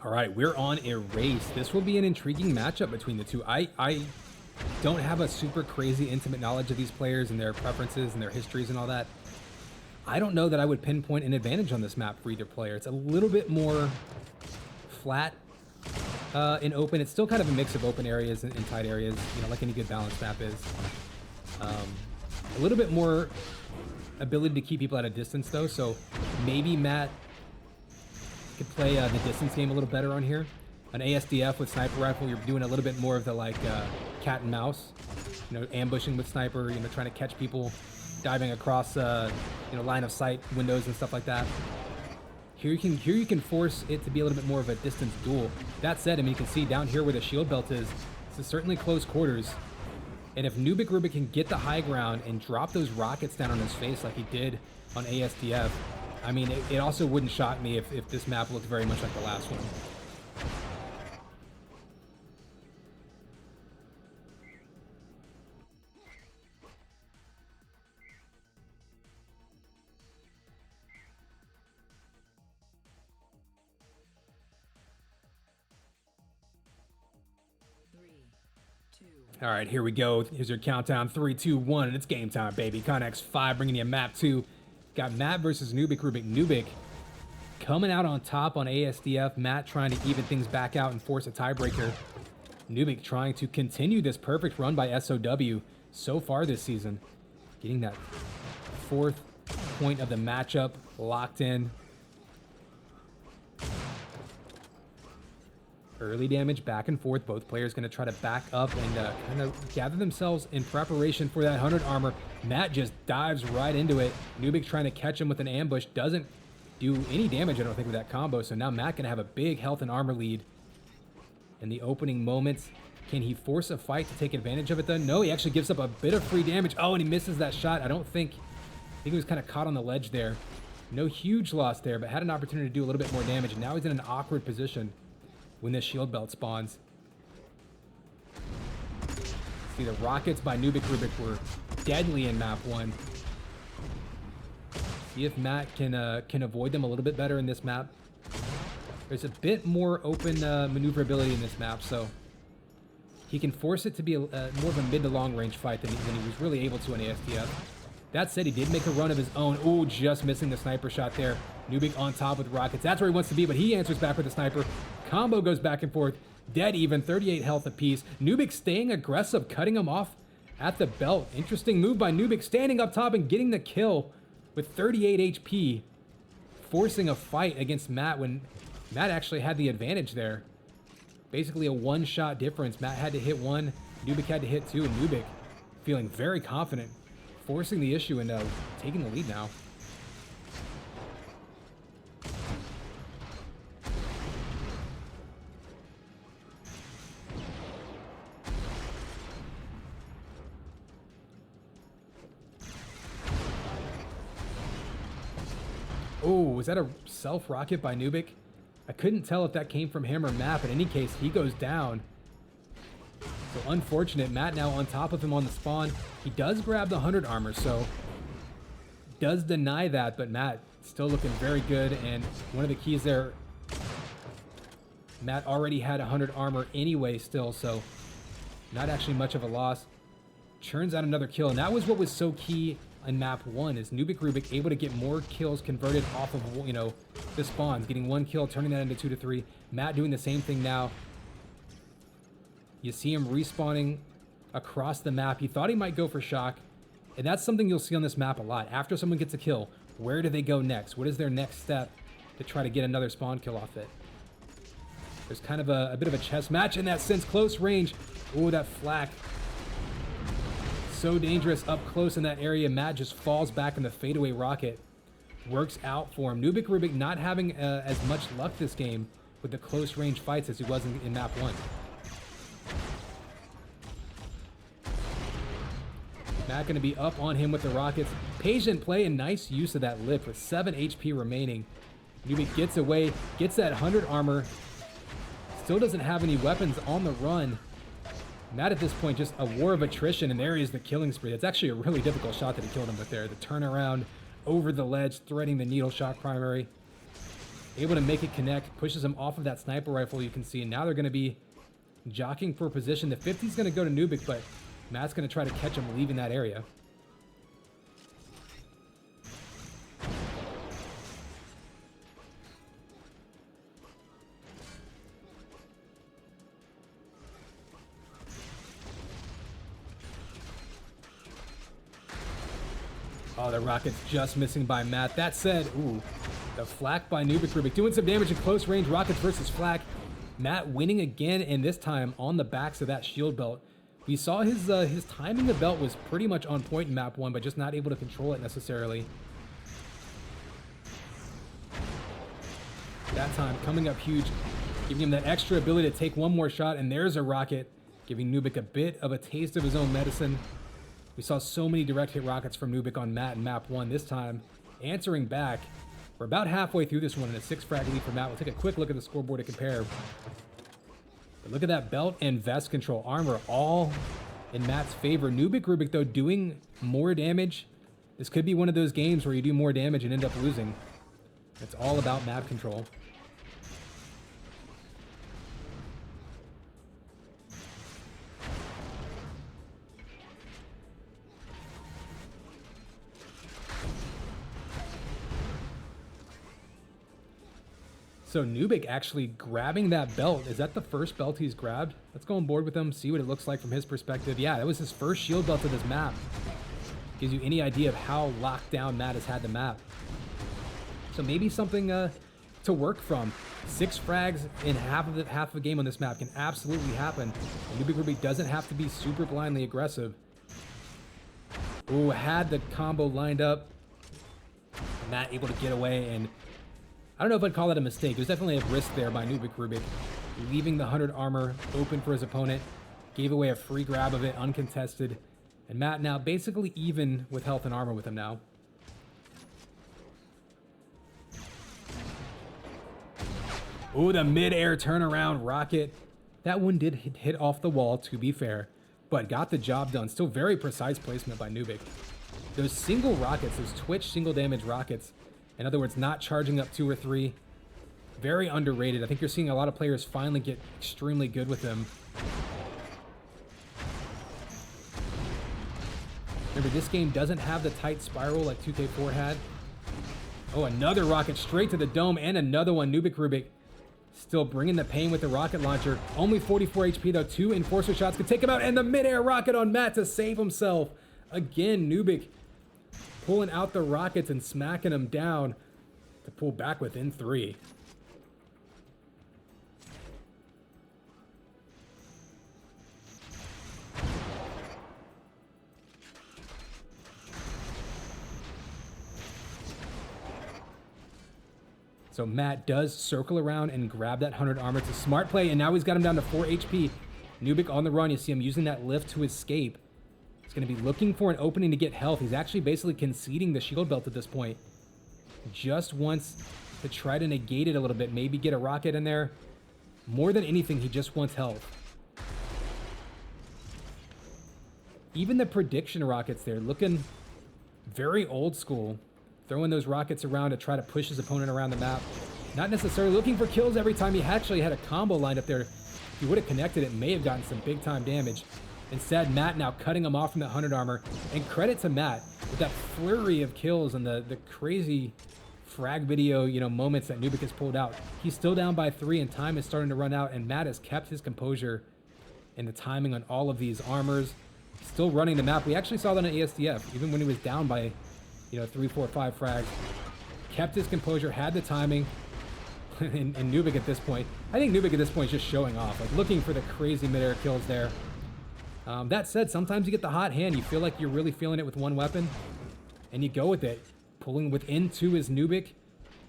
All right, we're on a race. This will be an intriguing matchup between the two. I don't have a super crazy intimate knowledge of these players and their preferences and their histories and all that. I don't know that I would pinpoint an advantage on this map for either player. It's a little bit more flat in open. It's still kind of a mix of open areas and tight areas, you know, like any good balanced map is. A little bit more ability to keep people at a distance, though, so maybe Matt could play the distance game a little better on here. An ASDF with sniper rifle, you're doing a little bit more of the like cat and mouse, you know, ambushing with sniper, you know, trying to catch people, diving across line of sight windows and stuff like that. Here you can force it to be a little bit more of a distance duel. That said, I mean, you can see down here where the shield belt is, this is certainly close quarters. And if Nubik Rubik can get the high ground and drop those rockets down on his face like he did on ASDF, I mean, it also wouldn't shock me if this map looked very much like the last one. All right, here we go. Here's your countdown. 3, 2, 1, and it's game time, baby. Connex 5 bringing you map 2. Got Matt versus Nubik Rubik. Nubik coming out on top on ASDF. Matt trying to even things back out and force a tiebreaker. Nubik trying to continue this perfect run by SOW so far this season. Getting that 4th point of the matchup locked in. Early damage back and forth. Both players going to try to back up and kind of gather themselves in preparation for that 100 armor. Matt just dives right into it. Nubik trying to catch him with an ambush. Doesn't do any damage, I don't think, with that combo. So now Matt going to have a big health and armor lead in the opening moments. Can he force a fight to take advantage of it, though? No, he actually gives up a bit of free damage. Oh, and he misses that shot. I think he was kind of caught on the ledge there. No huge loss there, but had an opportunity to do a little bit more damage. And now he's in an awkward position when this shield belt spawns. See, the rockets by Nubik Rubik were deadly in map 1. See if Matt can avoid them a little bit better in this map. There's a bit more open maneuverability in this map, so he can force it to be more of a mid to long range fight than he was really able to in ASDF. That said, he did make a run of his own. Oh, just missing the sniper shot there. Nubik on top with rockets. That's where he wants to be, but he answers back with the sniper. Combo goes back and forth. Dead even, 38 health apiece. Nubik staying aggressive, cutting him off at the belt. Interesting move by Nubik, standing up top and getting the kill with 38 HP. Forcing a fight against Matt when Matt actually had the advantage there. Basically a one-shot difference. Matt had to hit 1, Nubik had to hit 2, and Nubik feeling very confident, forcing the issue and taking the lead now. Oh, was that a self-rocket by Nubik? I couldn't tell if that came from him or Matt, but in any case, he goes down. So unfortunate. Matt now on top of him on the spawn. He does grab the 100 armor, so does deny that, but Matt still looking very good. And one of the keys there, Matt already had 100 armor anyway still, so not actually much of a loss. Churns out another kill, and that was what was so key in map 1, is Nubik Rubik able to get more kills converted off of, you know, the spawns, getting 1 kill, turning that into 2 to 3. Matt doing the same thing now. You see him respawning across the map. He thought he might go for shock, and that's something you'll see on this map a lot. After someone gets a kill, where do they go next? What is their next step to try to get another spawn kill off it? There's kind of a bit of a chess match in that sense. Close range. Oh, that flak. So dangerous up close in that area. Matt just falls back in the fadeaway rocket. Works out for him. Nubik Rubik not having as much luck this game with the close range fights as he was in map 1. Matt going to be up on him with the rockets. Patient play and nice use of that lift with 7 HP remaining. Nubik gets away, gets that 100 armor. Still doesn't have any weapons on the run. Matt at this point just a war of attrition, and there is the killing spree. That's actually a really difficult shot that he killed him with there. The turnaround over the ledge, threading the needle shock primary. Able to make it connect, pushes him off of that sniper rifle you can see, and now they're going to be jockeying for position. The 50's going to go to Nubik, but Matt's going to try to catch him leaving that area. Oh, the rocket's just missing by Matt. That said, ooh, the flak by Nubik Rubik doing some damage in close range. Rockets versus flak. Matt winning again, and this time on the backs of that shield belt. We saw his timing the belt was pretty much on point in map 1, but just not able to control it necessarily. That time coming up huge, giving him that extra ability to take one more shot, and there's a rocket, giving Nubik a bit of a taste of his own medicine. We saw so many direct hit rockets from Nubik on Matt in map 1. This time, answering back. We're about halfway through this one in a 6 frag lead for Matt. We'll take a quick look at the scoreboard to compare. But look at that belt and vest control. Armor all in Matt's favor. Nubik Rubik, though, doing more damage. This could be one of those games where you do more damage and end up losing. It's all about map control. So Nubik actually grabbing that belt. Is that the first belt he's grabbed? Let's go on board with him, see what it looks like from his perspective. Yeah, that was his first shield belt of this map. Gives you any idea of how locked down Matt has had the map. So maybe something to work from. 6 frags in half of a game on this map can absolutely happen. And Nubik Rubik doesn't have to be super blindly aggressive. Ooh, had the combo lined up. Matt able to get away, and I don't know if I'd call that a mistake. It was definitely a risk there by Nubik Rubik, leaving the 100 armor open for his opponent. Gave away a free grab of it, uncontested. And Matt now basically even with health and armor with him now. Ooh, the mid-air turnaround rocket. That one did hit off the wall, to be fair, but got the job done. Still very precise placement by Nubik. Those single rockets, those Twitch single damage rockets, in other words, not charging up 2 or 3, very underrated. I think you're seeing a lot of players finally get extremely good with them. Remember, this game doesn't have the tight spiral like 2K4 had. Oh, another rocket straight to the dome, and another one. Nubik Rubik still bringing the pain with the rocket launcher. Only 44 HP though. 2 enforcer shots could take him out, and the mid-air rocket on Matt to save himself. Again, Nubik pulling out the rockets and smacking him down to pull back within 3. So Matt does circle around and grab that 100 armor. It's a smart play, and now he's got him down to 4 HP. Nubik on the run. You see him using that lift to escape. He's going to be looking for an opening to get health. He's actually basically conceding the shield belt at this point. Just wants to try to negate it a little bit. Maybe get a rocket in there. More than anything, he just wants health. Even the prediction rockets there, looking very old school. Throwing those rockets around to try to push his opponent around the map. Not necessarily looking for kills every time. He actually had a combo lined up there. If he would have connected, it may have gotten some big time damage. Instead, Matt now cutting him off from that 100 armor. And credit to Matt with that flurry of kills and the crazy frag video, moments that Nubik has pulled out. He's still down by 3 and time is starting to run out, and Matt has kept his composure and the timing on all of these armors. Still running the map. We actually saw that on ESDF, even when he was down by 3, 4, 5 frags. Kept his composure, had the timing. and Nubik at this point, I think Nubik at this point is just showing off, like looking for the crazy mid-air kills there. That said, sometimes you get the hot hand. You feel like you're really feeling it with one weapon, and you go with it. Pulling within 2 is Nubik.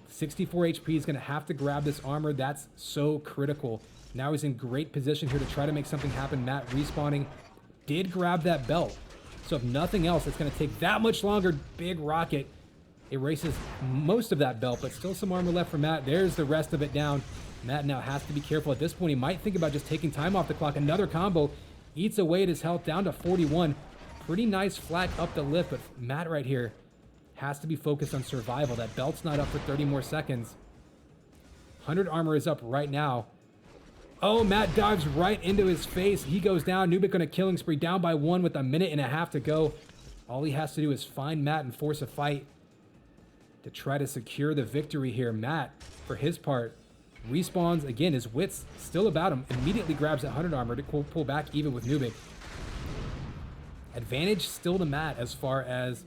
64 HP. He's going to have to grab this armor. That's so critical. Now he's in great position here to try to make something happen. Matt respawning. Did grab that belt. So if nothing else, it's going to take that much longer. Big rocket erases most of that belt, but still some armor left for Matt. There's the rest of it down. Matt now has to be careful. At this point, he might think about just taking time off the clock. Another combo eats away at his health down to 41. Pretty nice flak up the lift, but Matt right here has to be focused on survival. That belt's not up for 30 more seconds. 100 armor is up right now. Oh, Matt dives right into his face. He goes down. Nubik on a killing spree, down by 1 with 1.5 minutes to go. All he has to do is find Matt and force a fight to try to secure the victory here. Matt, for his part, respawns again. His wits still about him. Immediately grabs that 100 armor to pull back even with Nubik. Advantage still to Matt as far as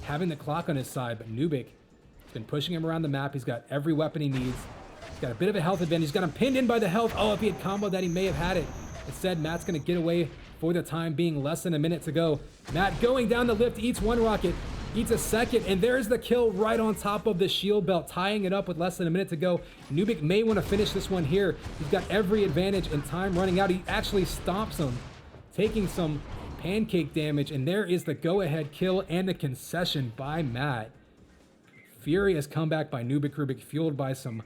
having the clock on his side, but Nubik has been pushing him around the map. He's got every weapon he needs. He's got a bit of a health advantage. He's got him pinned in by the health. Oh, if he had comboed that, he may have had it. Instead, Matt's going to get away for the time being. Less than 1 minute to go. Matt going down the lift, eats 1 rocket, eats a second, and there's the kill right on top of the shield belt, tying it up with less than 1 minute to go. Nubik may want to finish this one here. He's got every advantage and time running out. He actually stomps him, taking some pancake damage, and there is the go-ahead kill and the concession by Matt. Furious comeback by Nubik Rubik, fueled by some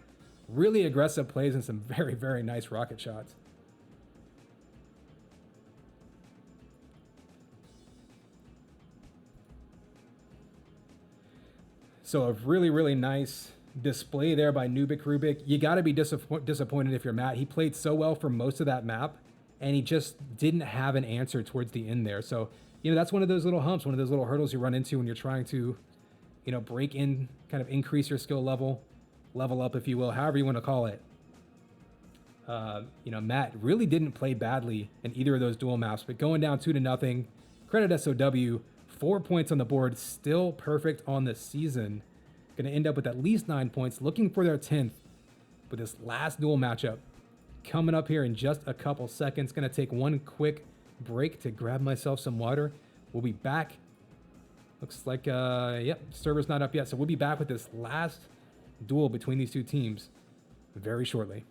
really aggressive plays and some very, very nice rocket shots. So a really, really nice display there by Nubik Rubik. You got to be disappointed if you're Matt. He played so well for most of that map, and he just didn't have an answer towards the end there. So, that's one of those little humps, one of those little hurdles you run into when you're trying to, break in, kind of increase your skill level. level up, if you will, however you want to call it. You know, Matt really didn't play badly in either of those duel maps, but going down 2-0, credit SOW, 4 points on the board, still perfect on the season. Going to end up with at least 9 points, looking for their 10th with this last duel matchup coming up here in just a couple seconds. Going to take one quick break to grab myself some water. We'll be back. Looks like, yep, server's not up yet, so we'll be back with this last duel between these two teams very shortly.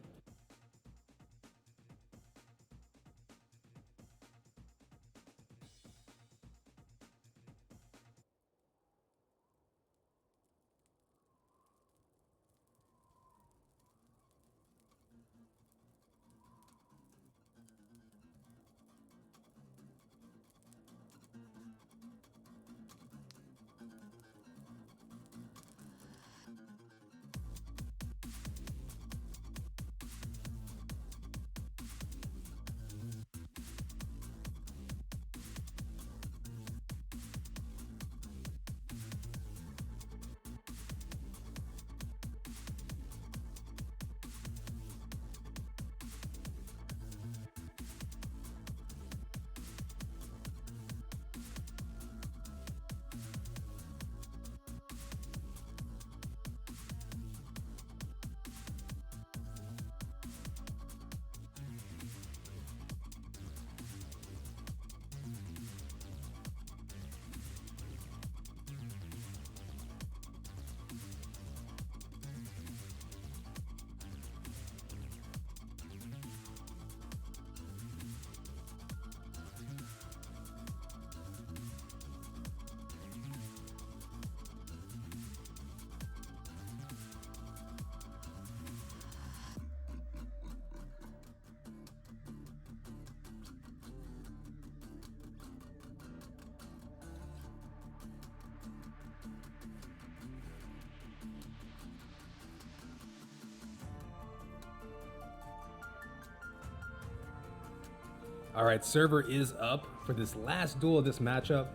All right, server is up for this last duel of this matchup.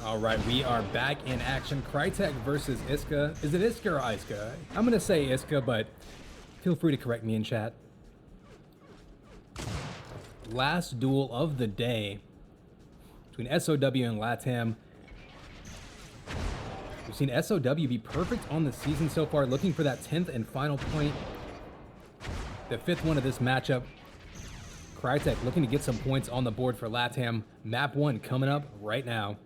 All right, we are back in action. Crytek versus Iska. Is it Iska or Iska? I'm going to say Iska, but feel free to correct me in chat. Last duel of the day between SOW and LATAM. We've seen SOW be perfect on the season so far, looking for that 10th and final point. The 5th one of this matchup. Crytek looking to get some points on the board for LATAM. Map 1 coming up right now.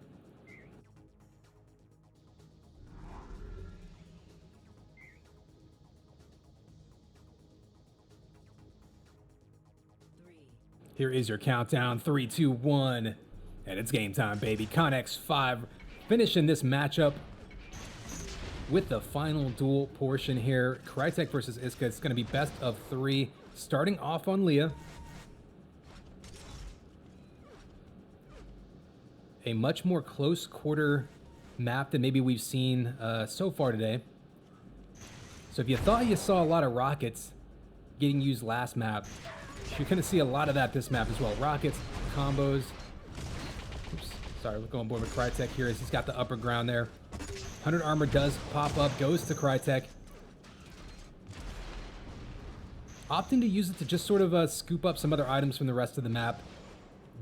Here is your countdown, 3, 2, 1, and it's game time, baby. Connex 5 finishing this matchup with the final duel portion here. Crytek versus Iska. It's going to be best of 3, starting off on Leah. A much more close quarter map than maybe we've seen so far today. So if you thought you saw a lot of rockets getting used last map, you're going to see a lot of that this map as well. Rockets, combos. Oops, sorry, we're going board with Crytek here as he's got the upper ground there. 100 armor does pop up, goes to Crytek. Opting to use it to just sort of scoop up some other items from the rest of the map.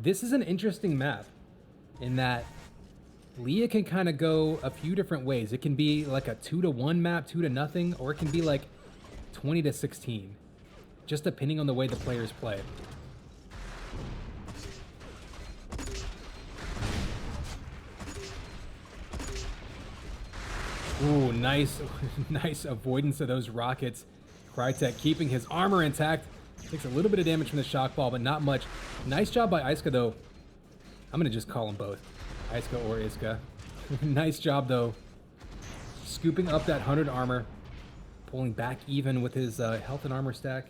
This is an interesting map in that Leah can kind of go a few different ways. It can be like a 2-1 map, 2-0, or it can be like 20-16. Just depending on the way the players play. Oh, nice, nice avoidance of those rockets. Crytek keeping his armor intact. Takes a little bit of damage from the shock ball, but not much. Nice job by Iska, though. I'm going to just call them both. Iska or Iska. Nice job, though. Scooping up that 100 armor. Pulling back even with his health and armor stack.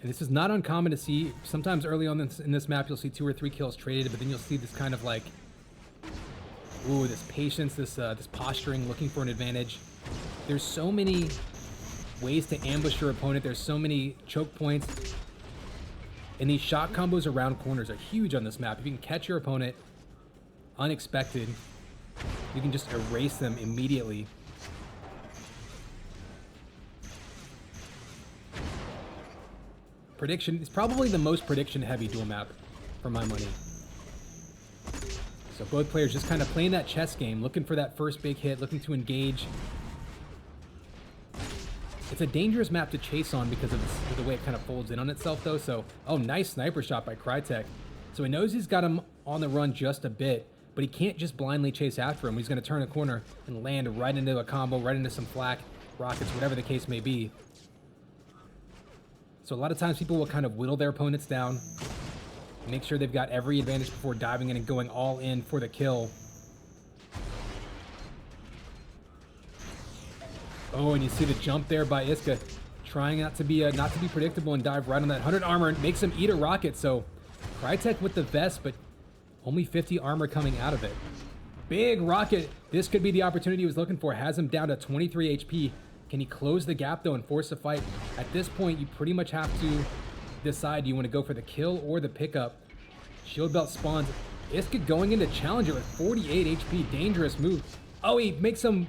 And this is not uncommon to see. Sometimes early on in this map, you'll see 2 or 3 kills traded, but then you'll see this kind of like, ooh, this patience, this posturing, looking for an advantage. There's so many ways to ambush your opponent. There's so many choke points. And these shot combos around corners are huge on this map. If you can catch your opponent unexpected, you can just erase them immediately. Prediction is probably the most prediction heavy duel map for my money. So both players just kind of playing that chess game, looking for that first big hit, looking to engage. It's a dangerous map to chase on because of the way it kind of folds in on itself, though. So, oh, nice sniper shot by Crytek. So he knows he's got him on the run just a bit, but he can't just blindly chase after him. He's going to turn a corner and land right into a combo, right into some flak, rockets, whatever the case may be. So a lot of times people will kind of whittle their opponents down, make sure they've got every advantage before diving in and going all in for the kill. Oh, and you see the jump there by Iska, trying not to be predictable and dive right on that 100 armor and makes him eat a rocket. So Crytek with the vest, but only 50 armor coming out of it. Big rocket. This could be the opportunity he was looking for. Has him down to 23 HP. Can he close the gap though and force a fight? At this point, you pretty much have to decide, you want to go for the kill or the pickup. Shield belt spawns. Iska going into challenger with 48 HP. Dangerous move. Oh, he makes him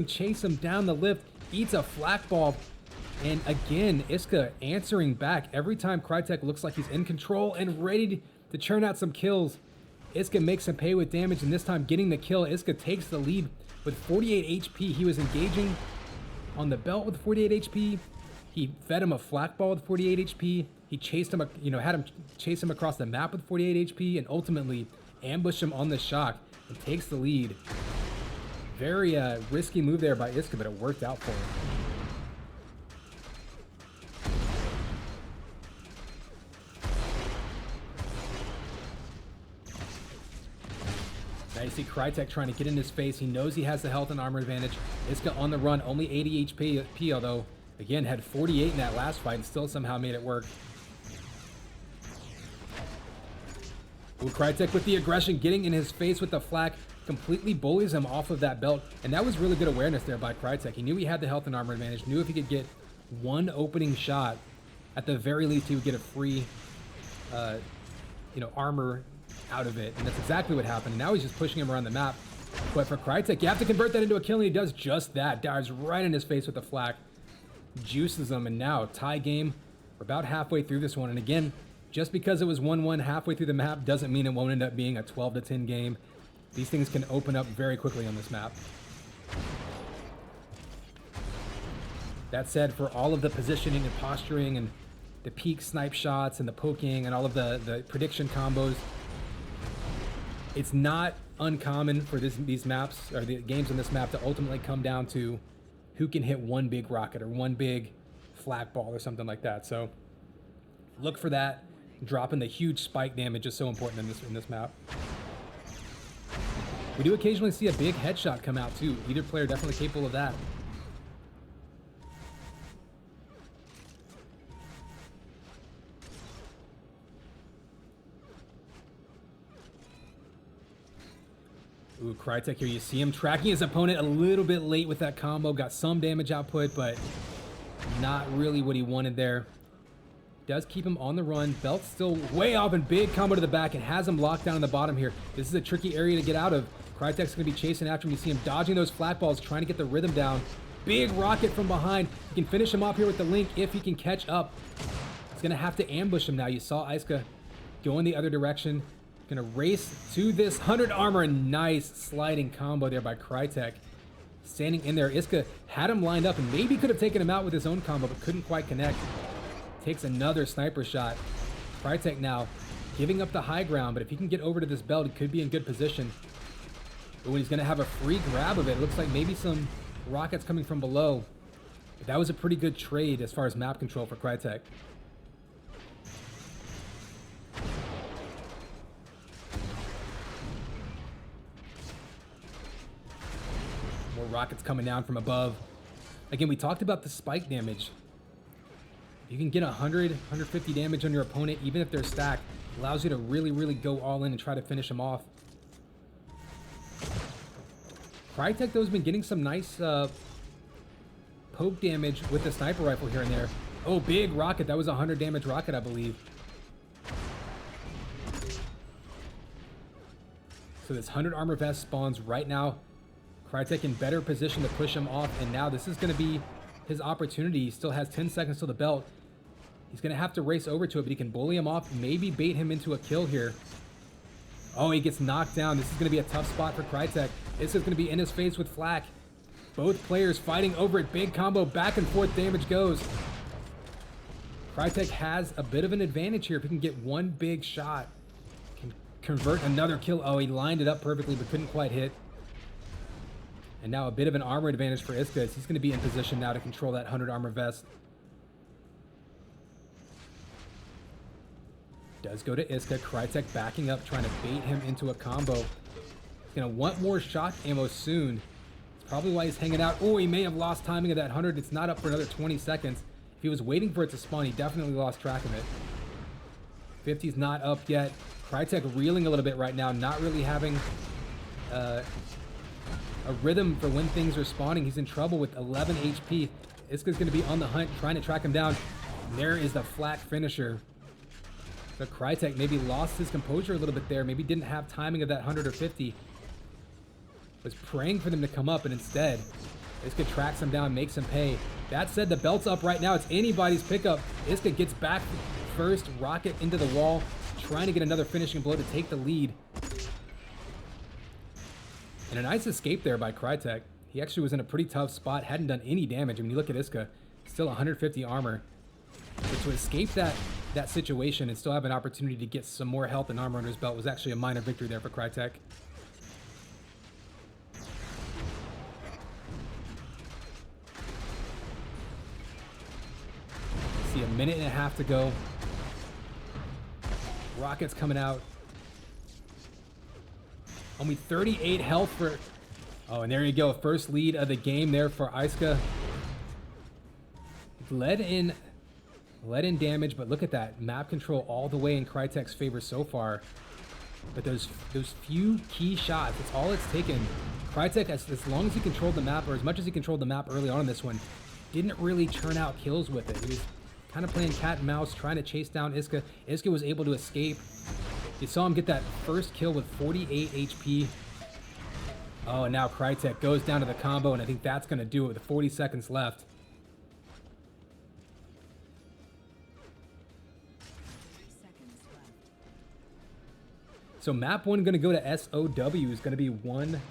chase him down the lift. Eats a flak ball. And again, Iska answering back. Every time Crytek looks like he's in control and ready to churn out some kills, Iska makes him pay with damage, and this time getting the kill. Iska takes the lead with 48 HP. He was engaging on the belt with 48 HP. He fed him a flak ball with 48 HP. He chased him, had him chase him across the map with 48 HP, and ultimately ambushed him on the shock and takes the lead. Very risky move there by Iska, but it worked out for him. Now you see Crytek trying to get in his face. He knows he has the health and armor advantage. Iska on the run, only 80 HP, although, again, had 48 in that last fight and still somehow made it work. Ooh, Crytek with the aggression, getting in his face with the flak, completely bullies him off of that belt. And that was really good awareness there by Crytek. He knew he had the health and armor advantage, knew if he could get one opening shot, at the very least he would get a free, armor out of it, and that's exactly what happened. And now he's just pushing him around the map. But for Crytek, you have to convert that into a kill, and he does just that. Dives right in his face with the flak, juices him, and now tie game. We're about halfway through this one, and again, just because it was 1-1 halfway through the map doesn't mean it won't end up being a 12-10 game. These things can open up very quickly on this map. That said, for all of the positioning and posturing and the peak snipe shots and the poking and all of the prediction combos, it's not uncommon for these maps, or the games on this map, to ultimately come down to who can hit one big rocket or one big flak ball or something like that. So look for that. Dropping the huge spike damage is so important in this map. We do occasionally see a big headshot come out too. Either player definitely capable of that. Ooh, Crytek here, you see him tracking his opponent a little bit late with that combo. Got some damage output, but not really what he wanted there. Does keep him on the run. Belt's still way off, and big combo to the back, and has him locked down in the bottom here. This is a tricky area to get out of. Crytek's going to be chasing after him. You see him dodging those flat balls, trying to get the rhythm down. Big rocket from behind. He can finish him off here with the link if he can catch up. He's going to have to ambush him now. You saw Iska go in the other direction. Gonna race to this 100 armor, and nice sliding combo there by Crytek. Standing in there, Iska had him lined up and maybe could have taken him out with his own combo, but couldn't quite connect. Takes another sniper shot. Crytek now giving up the high ground, but if he can get over to this belt, he could be in good position. But when he's going to have a free grab of it, looks like maybe some rockets coming from below. But that was a pretty good trade as far as map control for Crytek. More rockets coming down from above. Again, we talked about the spike damage. You can get 100, 150 damage on your opponent, even if they're stacked. Allows you to really, really go all in and try to finish them off. Crytek, though, has been getting some nice poke damage with the sniper rifle here and there. Oh, big rocket. That was a 100 damage rocket, I believe. So this 100 armor vest spawns right now. Crytek in better position to push him off, and now this is going to be his opportunity. He still has 10 seconds till the belt. He's going to have to race over to it, but he can bully him off, maybe bait him into a kill here. Oh, he gets knocked down. This is going to be a tough spot for Crytek. This is going to be in his face with flak. Both players fighting over it. Big combo, back and forth damage goes. Crytek has a bit of an advantage here if he can get one big shot. Can convert another kill. Oh, he lined it up perfectly, but couldn't quite hit. And now a bit of an armor advantage for Iska, as he's going to be in position now to control that 100 armor vest. Does go to Iska. Crytek backing up, trying to bait him into a combo. He's going to want more shot ammo soon. It's probably why he's hanging out. Oh, he may have lost timing of that 100. It's not up for another 20 seconds. If he was waiting for it to spawn, he definitely lost track of it. 50's not up yet. Crytek reeling a little bit right now, not really having a rhythm for when things are spawning. He's in trouble with 11 HP. Iska's going to be on the hunt, trying to track him down. And there is the flak finisher. So Crytek maybe lost his composure a little bit there. Maybe didn't have timing of that 100 or 50. Was praying for them to come up, and instead, Iska tracks him down, makes him pay. That said, the belt's up right now. It's anybody's pickup. Iska gets back first, rocket into the wall, trying to get another finishing blow to take the lead. And a nice escape there by Crytek. He actually was in a pretty tough spot, hadn't done any damage. I mean, you look at Iska, still 150 armor. But to escape that situation and still have an opportunity to get some more health and armor under his belt was actually a minor victory there for Crytek. See, a minute and a half to go. Rockets coming out. Only 38 health for... Oh, and there you go. First lead of the game there for Iska. Led in damage, but look at that. Map control all the way in Crytek's favor so far. But those few key shots, that's all it's taken. Crytek, as long as he controlled the map, or as much as he controlled the map early on in this one, didn't really churn out kills with it. He was kind of playing cat and mouse, trying to chase down Iska. Iska was able to escape. You saw him get that first kill with 48 HP. Oh, and now Crytek goes down to the combo, and I think that's going to do it with 40 seconds left. So map 1 going to go to SOW. Is going to be one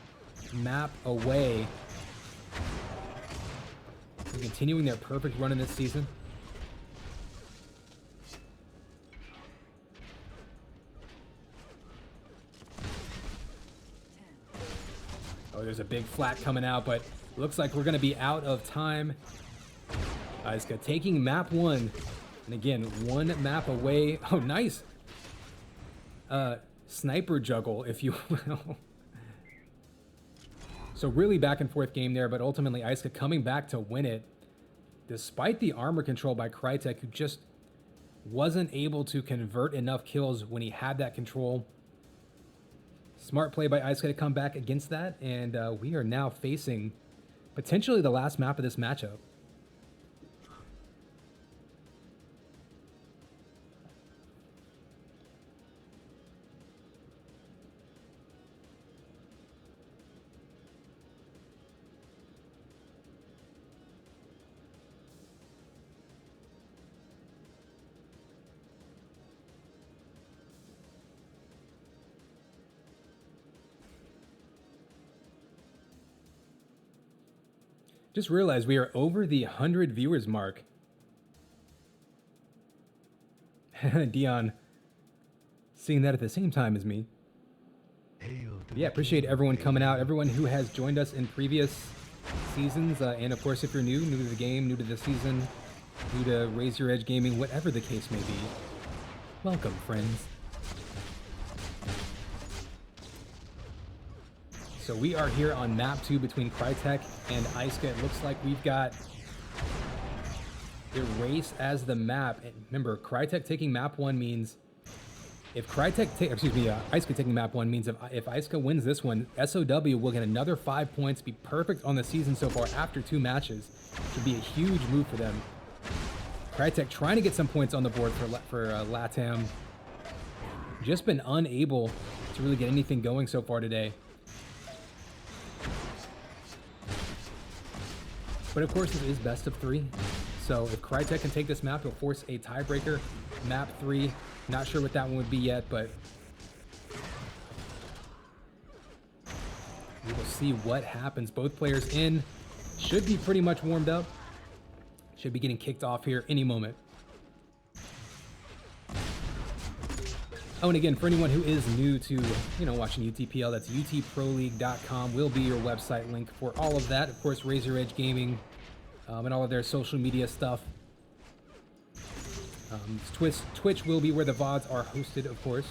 map away from continuing their perfect run in this season. Oh, there's a big flat coming out, but looks like we're going to be out of time. Iska taking map 1. And again, one map away. Oh, nice. Sniper juggle, if you will. So really back and forth game there, but ultimately Iska coming back to win it. Despite the armor control by Crytek, who just wasn't able to convert enough kills when he had that control. Smart play by Iska to come back against that, and we are now facing potentially the last map of this matchup. Just realized we are over the 100 viewers mark. Dion, seeing that at the same time as me. Hail to Yeah, the appreciate king, everyone coming out, baby. everyone who has joined us in previous seasons, and of course, if you're new to the game, new to the season, new to Raise Your Edge Gaming, whatever the case may be, welcome, friends. So we are here on map 2 between Crytek and Iska. It looks like we've got Erase as the map. And remember, Crytek taking map 1 means if Iska taking map 1 means if Iska wins this one, SOW will get another 5 points, be perfect on the season so far after 2 matches. Should be a huge move for them. Crytek trying to get some points on the board for LATAM. Just been unable to really get anything going so far today. But of course, it is best of 3. So if Crytek can take this map, it'll force a tiebreaker. Map 3, not sure what that one would be yet, but we will see what happens. Both players in, should be pretty much warmed up. Should be getting kicked off here any moment. Oh, and again, for anyone who is new to, watching UTPL, that's UTProLeague.com will be your website link for all of that. Of course, Raise Your Edge Gaming, and all of their social media stuff. Twitch will be where the VODs are hosted, of course.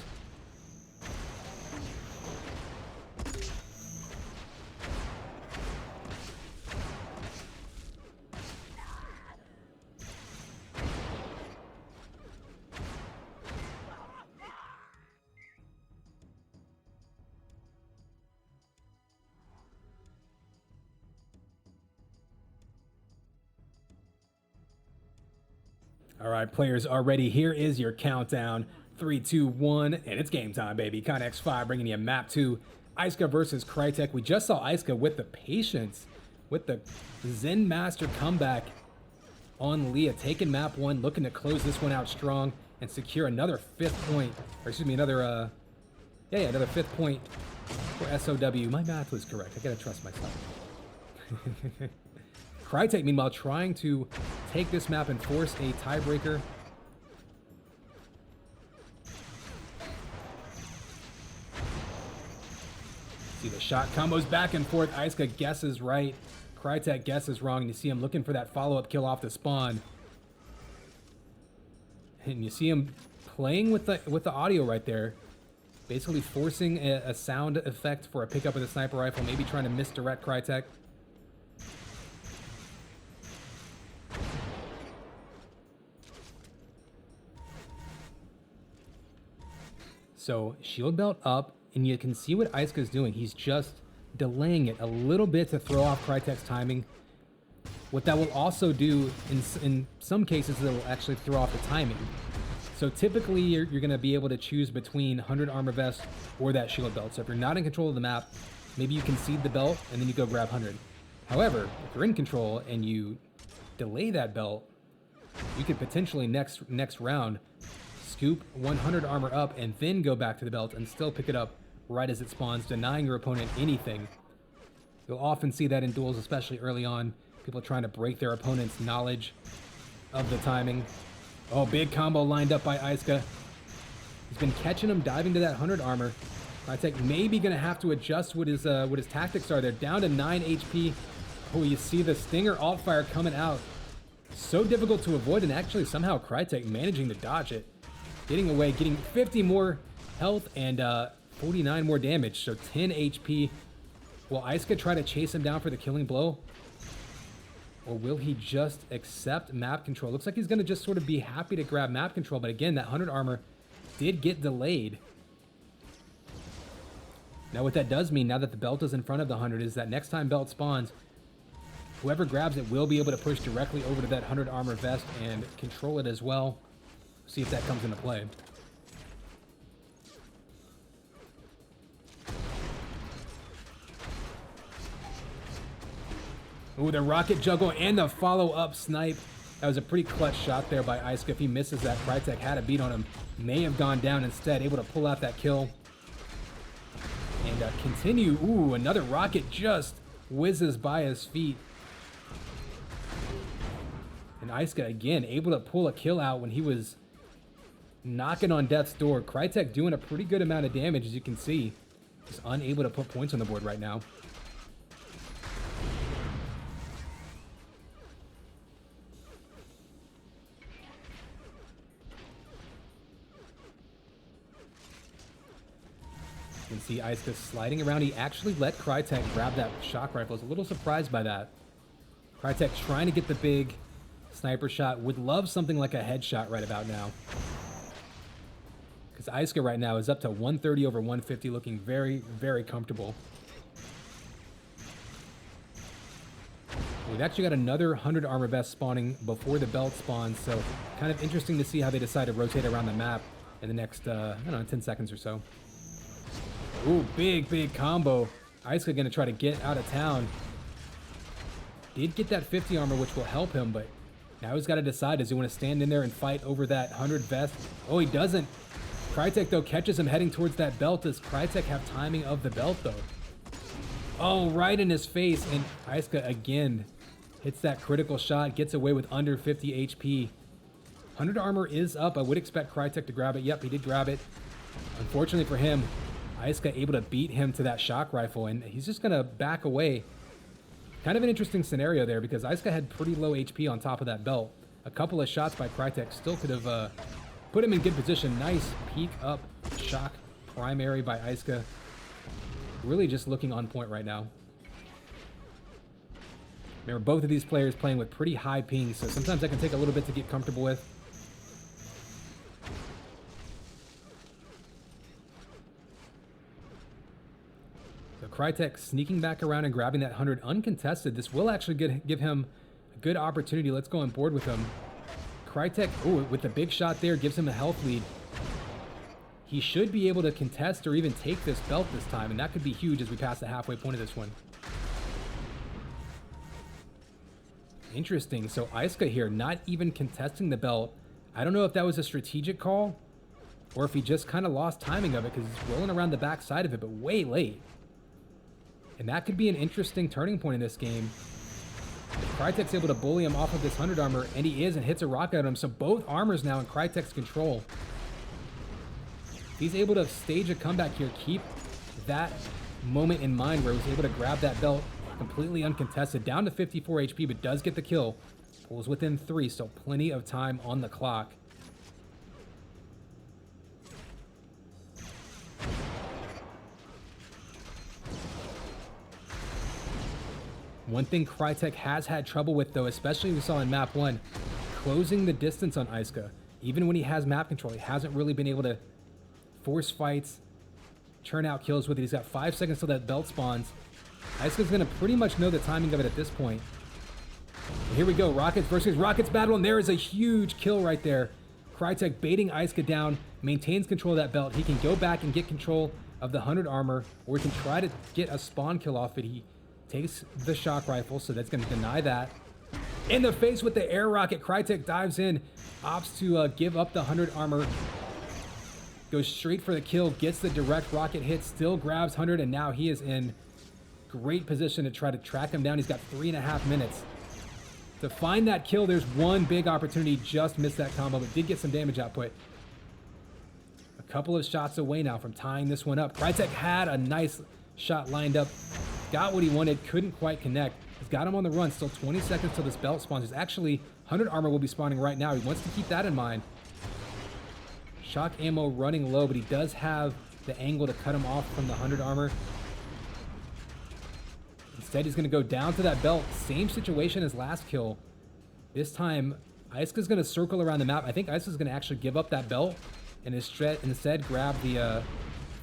All right, players are ready. Here is your countdown. 3, 2, 1, and it's game time, baby. Connex 5 bringing you map 2. Iska versus Crytek. We just saw Iska with the patience, with the Zen Master comeback on Leah, taking map 1, looking to close this one out strong and secure another 5th point. Or excuse me, another 5th point for SOW. My math was correct. I gotta trust myself. Crytek, meanwhile, trying to take this map and force a tiebreaker. See the shot combos back and forth. Iska guesses right. Crytek guesses wrong. And you see him looking for that follow-up kill off the spawn. And you see him playing with the audio right there. Basically forcing a sound effect for a pickup of the sniper rifle. Maybe trying to misdirect Crytek. So shield belt up, and you can see what Iska's doing. He's just delaying it a little bit to throw off Crytek's timing. What that will also do, in some cases, it'll actually throw off the timing. So typically, you're going to be able to choose between 100 armor vest or that shield belt. So if you're not in control of the map, maybe you concede the belt, and then you go grab 100. However, if you're in control and you delay that belt, you could potentially next round scoop 100 armor up and then go back to the belt and still pick it up right as it spawns, denying your opponent anything. You'll often see that in duels, especially early on. People trying to break their opponent's knowledge of the timing. Oh, big combo lined up by Iska. He's been catching him, diving to that 100 armor. Crytek maybe going to have to adjust what his tactics are. They're down to 9 HP. Oh, you see the Stinger alt fire coming out. So difficult to avoid, and actually somehow Crytek managing to dodge it. Getting away, getting 50 more health and 49 more damage, so 10 HP. Will Iska try to chase him down for the killing blow? Or will he just accept map control? Looks like he's going to just sort of be happy to grab map control, but again, that 100 armor did get delayed. Now what that does mean, now that the belt is in front of the 100, is that next time belt spawns, whoever grabs it will be able to push directly over to that 100 armor vest and control it as well. See if that comes into play. Ooh, the rocket juggle and the follow-up snipe. That was a pretty clutch shot there by Iska. If he misses that, Crytek had a beat on him. May have gone down instead, able to pull out that kill. And continue. Ooh, another rocket just whizzes by his feet. And Iska, again, able to pull a kill out when he was knocking on death's door. Crytek doing a pretty good amount of damage, as you can see. Just unable to put points on the board right now. You can see Iska sliding around. He actually let Crytek grab that shock rifle. I was a little surprised by that. Crytek trying to get the big sniper shot. Would love something like a headshot right about now. Because Iska right now is up to 130 over 150, looking very, very comfortable. We've actually got another 100 armor vest spawning before the belt spawns, so kind of interesting to see how they decide to rotate around the map in the next, I don't know, 10 seconds or so. Ooh, big, big combo. Iska going to try to get out of town. Did get that 50 armor, which will help him, but now he's got to decide, does he want to stand in there and fight over that 100 vest? Oh, he doesn't. Crytek, though, catches him heading towards that belt. Does Crytek have timing of the belt, though? Oh, right in his face, and Iska again hits that critical shot, gets away with under 50 HP. 100 armor is up. I would expect Crytek to grab it. Yep, he did grab it. Unfortunately for him, Iska able to beat him to that shock rifle, and he's just going to back away. Kind of an interesting scenario there, because Iska had pretty low HP on top of that belt. A couple of shots by Crytek still could have put him in good position. Nice peek up shock primary by Iska. Really just looking on point right now. Remember, both of these players playing with pretty high pings, so sometimes that can take a little bit to get comfortable with. So Crytek sneaking back around and grabbing that 100 uncontested. This will actually give him a good opportunity. Let's go on board with him. Crytek, ooh, with the big shot there, gives him a health lead. He should be able to contest or even take this belt this time, and that could be huge as we pass the halfway point of this one. Interesting. So Iska here, not even contesting the belt. I don't know if that was a strategic call or if he just kind of lost timing of it because he's rolling around the back side of it, but way late. And that could be an interesting turning point in this game. If Crytek's able to bully him off of this 100 armor, and he is, and hits a rocket at him, so both armors now in Crytek's control. If he's able to stage a comeback here, keep that moment in mind where he was able to grab that belt completely uncontested, down to 54 HP, but does get the kill. Pulls within 3, so plenty of time on the clock. One thing Crytek has had trouble with, though, especially we saw in map 1, closing the distance on Iska. Even when he has map control, he hasn't really been able to force fights, churn out kills with it. He's got 5 seconds till that belt spawns. Iska's going to pretty much know the timing of it at this point. And here we go, Rockets versus Rockets battle, and there is a huge kill right there. Crytek baiting Iska down, maintains control of that belt. He can go back and get control of the 100 armor, or he can try to get a spawn kill off it. He takes the shock rifle, so that's going to deny that. In the face with the air rocket, Crytek dives in, opts to give up the 100 armor, goes straight for the kill, gets the direct rocket hit, still grabs 100, and now he is in great position to try to track him down. He's got 3.5 minutes to find that kill. There's one big opportunity, just missed that combo, but did get some damage output. A couple of shots away now from tying this one up. Crytek had a nice shot lined up, got what he wanted, couldn't quite connect. He's got him on the run, still 20 seconds till this belt spawns. There's actually 100 armor will be spawning right now. He wants to keep that in mind. Shock ammo running low, but he does have the angle to cut him off from the 100 armor. Instead, he's going to go down to that belt. Same situation as last kill. This time, Iska's going to circle around the map. I think Iska's going to actually give up that belt and instead grab the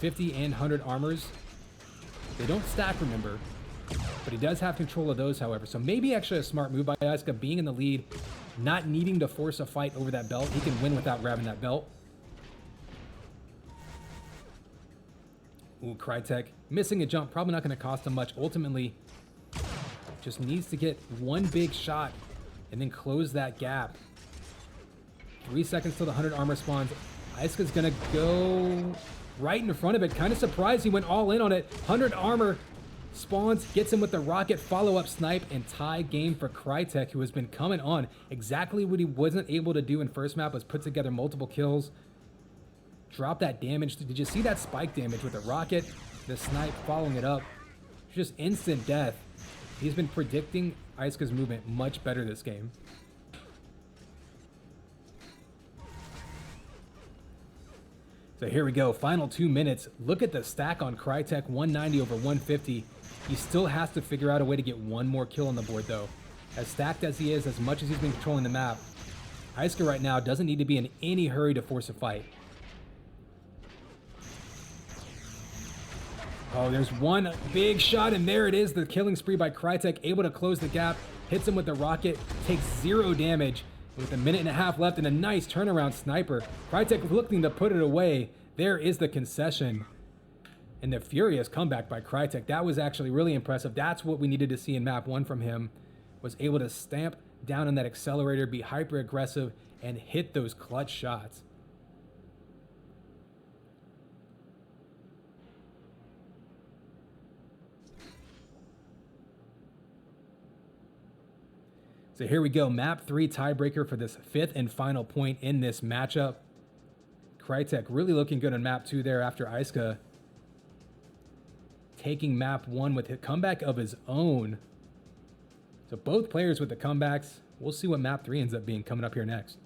50 and 100 armors. They don't stack, remember, but he does have control of those, however. So maybe actually a smart move by Iska, being in the lead, not needing to force a fight over that belt. He can win without grabbing that belt. Ooh, Crytek missing a jump, probably not going to cost him much. Ultimately, just needs to get one big shot and then close that gap. 3 seconds till the 100 armor spawns. Iska's going to go right in front of it. Kind of surprised he went all in on it. 100 armor spawns, gets him with the rocket follow-up snipe, and tie game for Crytek, who has been coming on. Exactly what he wasn't able to do in first map was put together multiple kills. drop that damage. Did you see that spike damage with the rocket, the snipe following it up? Just instant death. He's been predicting Isuka's movement much better this game. So here we go, final 2 minutes. Look at the stack on Crytek, 190 over 150. He still has to figure out a way to get one more kill on the board though. As stacked as he is, as much as he's been controlling the map, Isuka right now doesn't need to be in any hurry to force a fight. Oh, there's one big shot, and there it is, the killing spree by Crytek, able to close the gap, hits him with the rocket, takes 0 damage. With 1.5 minutes left and a nice turnaround sniper, Crytek looking to put it away. There is the concession. And the furious comeback by Crytek. That was actually really impressive. That's what we needed to see in map 1 from him. Was able to stamp down on that accelerator, be hyper aggressive, and hit those clutch shots. So here we go, map 3 tiebreaker for this 5th and final point in this matchup. Crytek really looking good on map 2 there after Isuka taking map 1 with a comeback of his own. So both players with the comebacks. We'll see what map 3 ends up being coming up here next.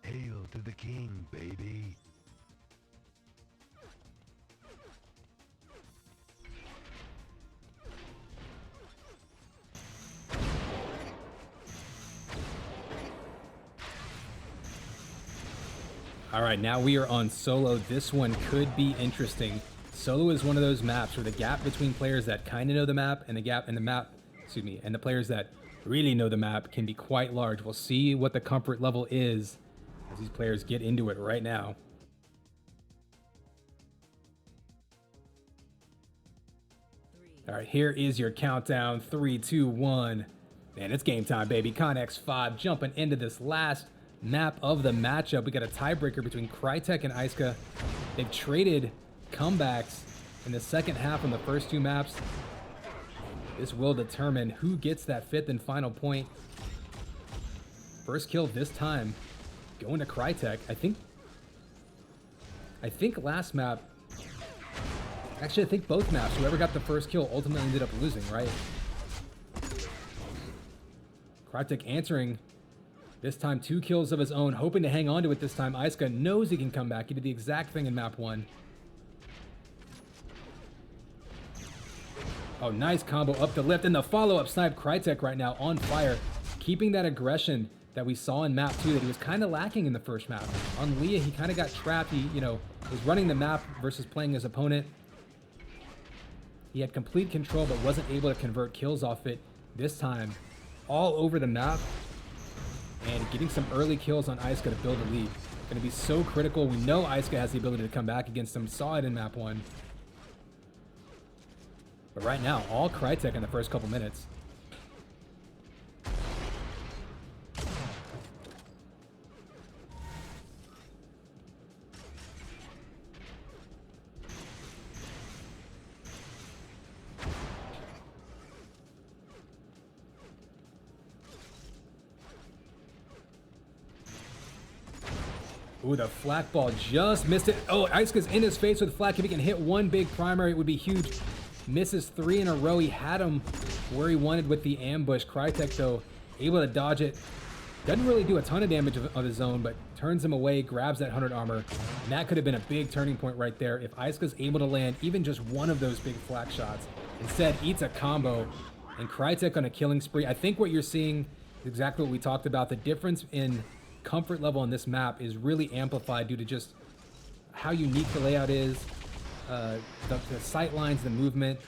Hail to the king, baby. All right, now we are on solo. This one could be interesting. Solo is one of those maps where the gap between players that kind of know the map and the players that really know the map can be quite large. We'll see what the comfort level is as these players get into it right now. All right, here is your countdown. 3, 2, 1. Man, it's game time, baby. ConX5 jumping into this last map of the matchup. We got a tiebreaker between Crytek and Isuka. They've traded comebacks in the second half on the first 2 maps. This will determine who gets that 5th and final point. First kill this time going to Crytek. I think last map, actually I think both maps, whoever got the first kill ultimately ended up losing, right? Crytek answering this time 2 kills of his own, hoping to hang on to it this time. Isuka knows he can come back. He did the exact thing in map 1. Oh, nice combo up the lift and the follow-up snipe. Crytek right now on fire, keeping that aggression that we saw in map 2 that he was kind of lacking in the first map. On Leah, he kind of got trapped. He, was running the map versus playing his opponent. He had complete control but wasn't able to convert kills off it. This time, all over the map and getting some early kills on Isuka to build a lead. Going to be so critical. We know Isuka has the ability to come back against him. Saw it in map 1. But right now, all Crytek in the first couple minutes. Ooh, the flak ball just missed it. Oh, Isuka's in his face with flak. If he can hit one big primary, it would be huge. Misses 3 in a row. He had him where he wanted with the ambush. Crytek, though, able to dodge it. Doesn't really do a ton of damage of his own, but turns him away, grabs that 100 armor. And that could have been a big turning point right there if Isuka's able to land even just one of those big flak shots. Instead, eats a combo. And Crytek on a killing spree. I think what you're seeing is exactly what we talked about. The difference in comfort level on this map is really amplified due to just how unique the layout is, the sight lines, the movement.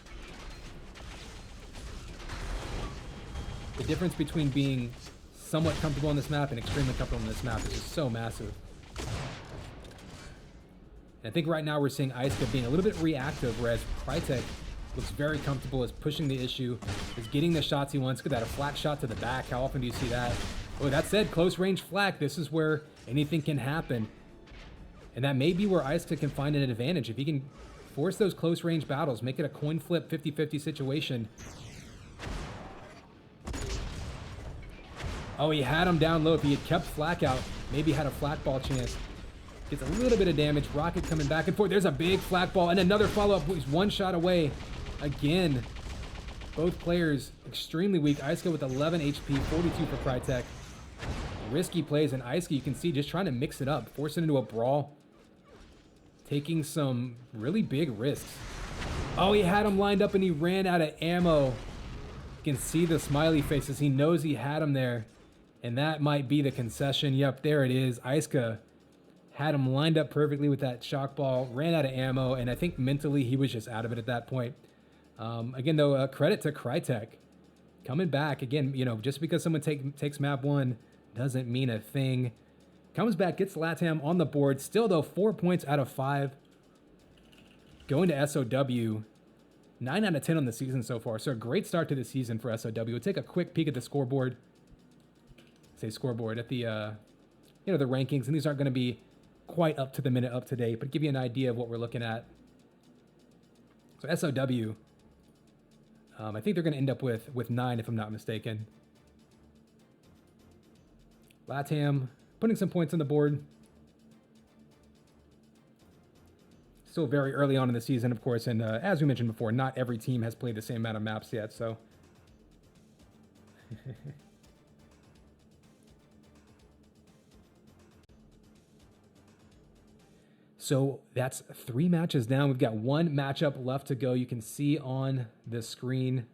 The difference between being somewhat comfortable on this map and extremely comfortable on this map is just so massive. And I think right now we're seeing Isuka being a little bit reactive, whereas Crytek looks very comfortable, is pushing the issue, is getting the shots he wants. Look at that, a flat shot to the back. How often do you see that? Oh, that said, close range flak. This is where anything can happen. And that may be where Iska can find an advantage. If he can force those close range battles, make it a coin flip 50-50 situation. Oh, he had him down low. If he had kept flak out, maybe had a flak ball chance. Gets a little bit of damage. Rocket coming back and forth. There's a big flak ball and another follow-up. He's one shot away. Again, both players extremely weak. Iska with 11 HP, 42 for Crytek. Risky plays, and Iska, you can see, just trying to mix it up, force it into a brawl. Taking some really big risks. Oh, he had him lined up and he ran out of ammo. You can see the smiley faces. He knows he had him there. And that might be the concession. Yep, there it is. Iska had him lined up perfectly with that shock ball, ran out of ammo, and I think mentally he was just out of it at that point. Again, though, credit to Crytek. Coming back, again, you know, just because someone takes map 1 doesn't mean a thing. Comes back, gets LATAM on the board. Still, though, 4 points out of 5. Going to SOW. 9 out of 10 on the season so far. So a great start to the season for SOW. We'll take a quick peek at the scoreboard. Say scoreboard at the, you know, the rankings. And these aren't going to be quite up to the minute, up to date, but give you an idea of what we're looking at. So SOW. I think they're going to end up with 9, if I'm not mistaken. LATAM putting some points on the board. Still very early on in the season, of course, and as we mentioned before, not every team has played the same amount of maps yet, so... So that's 3 matches down. We've got 1 matchup left to go. You can see on the screen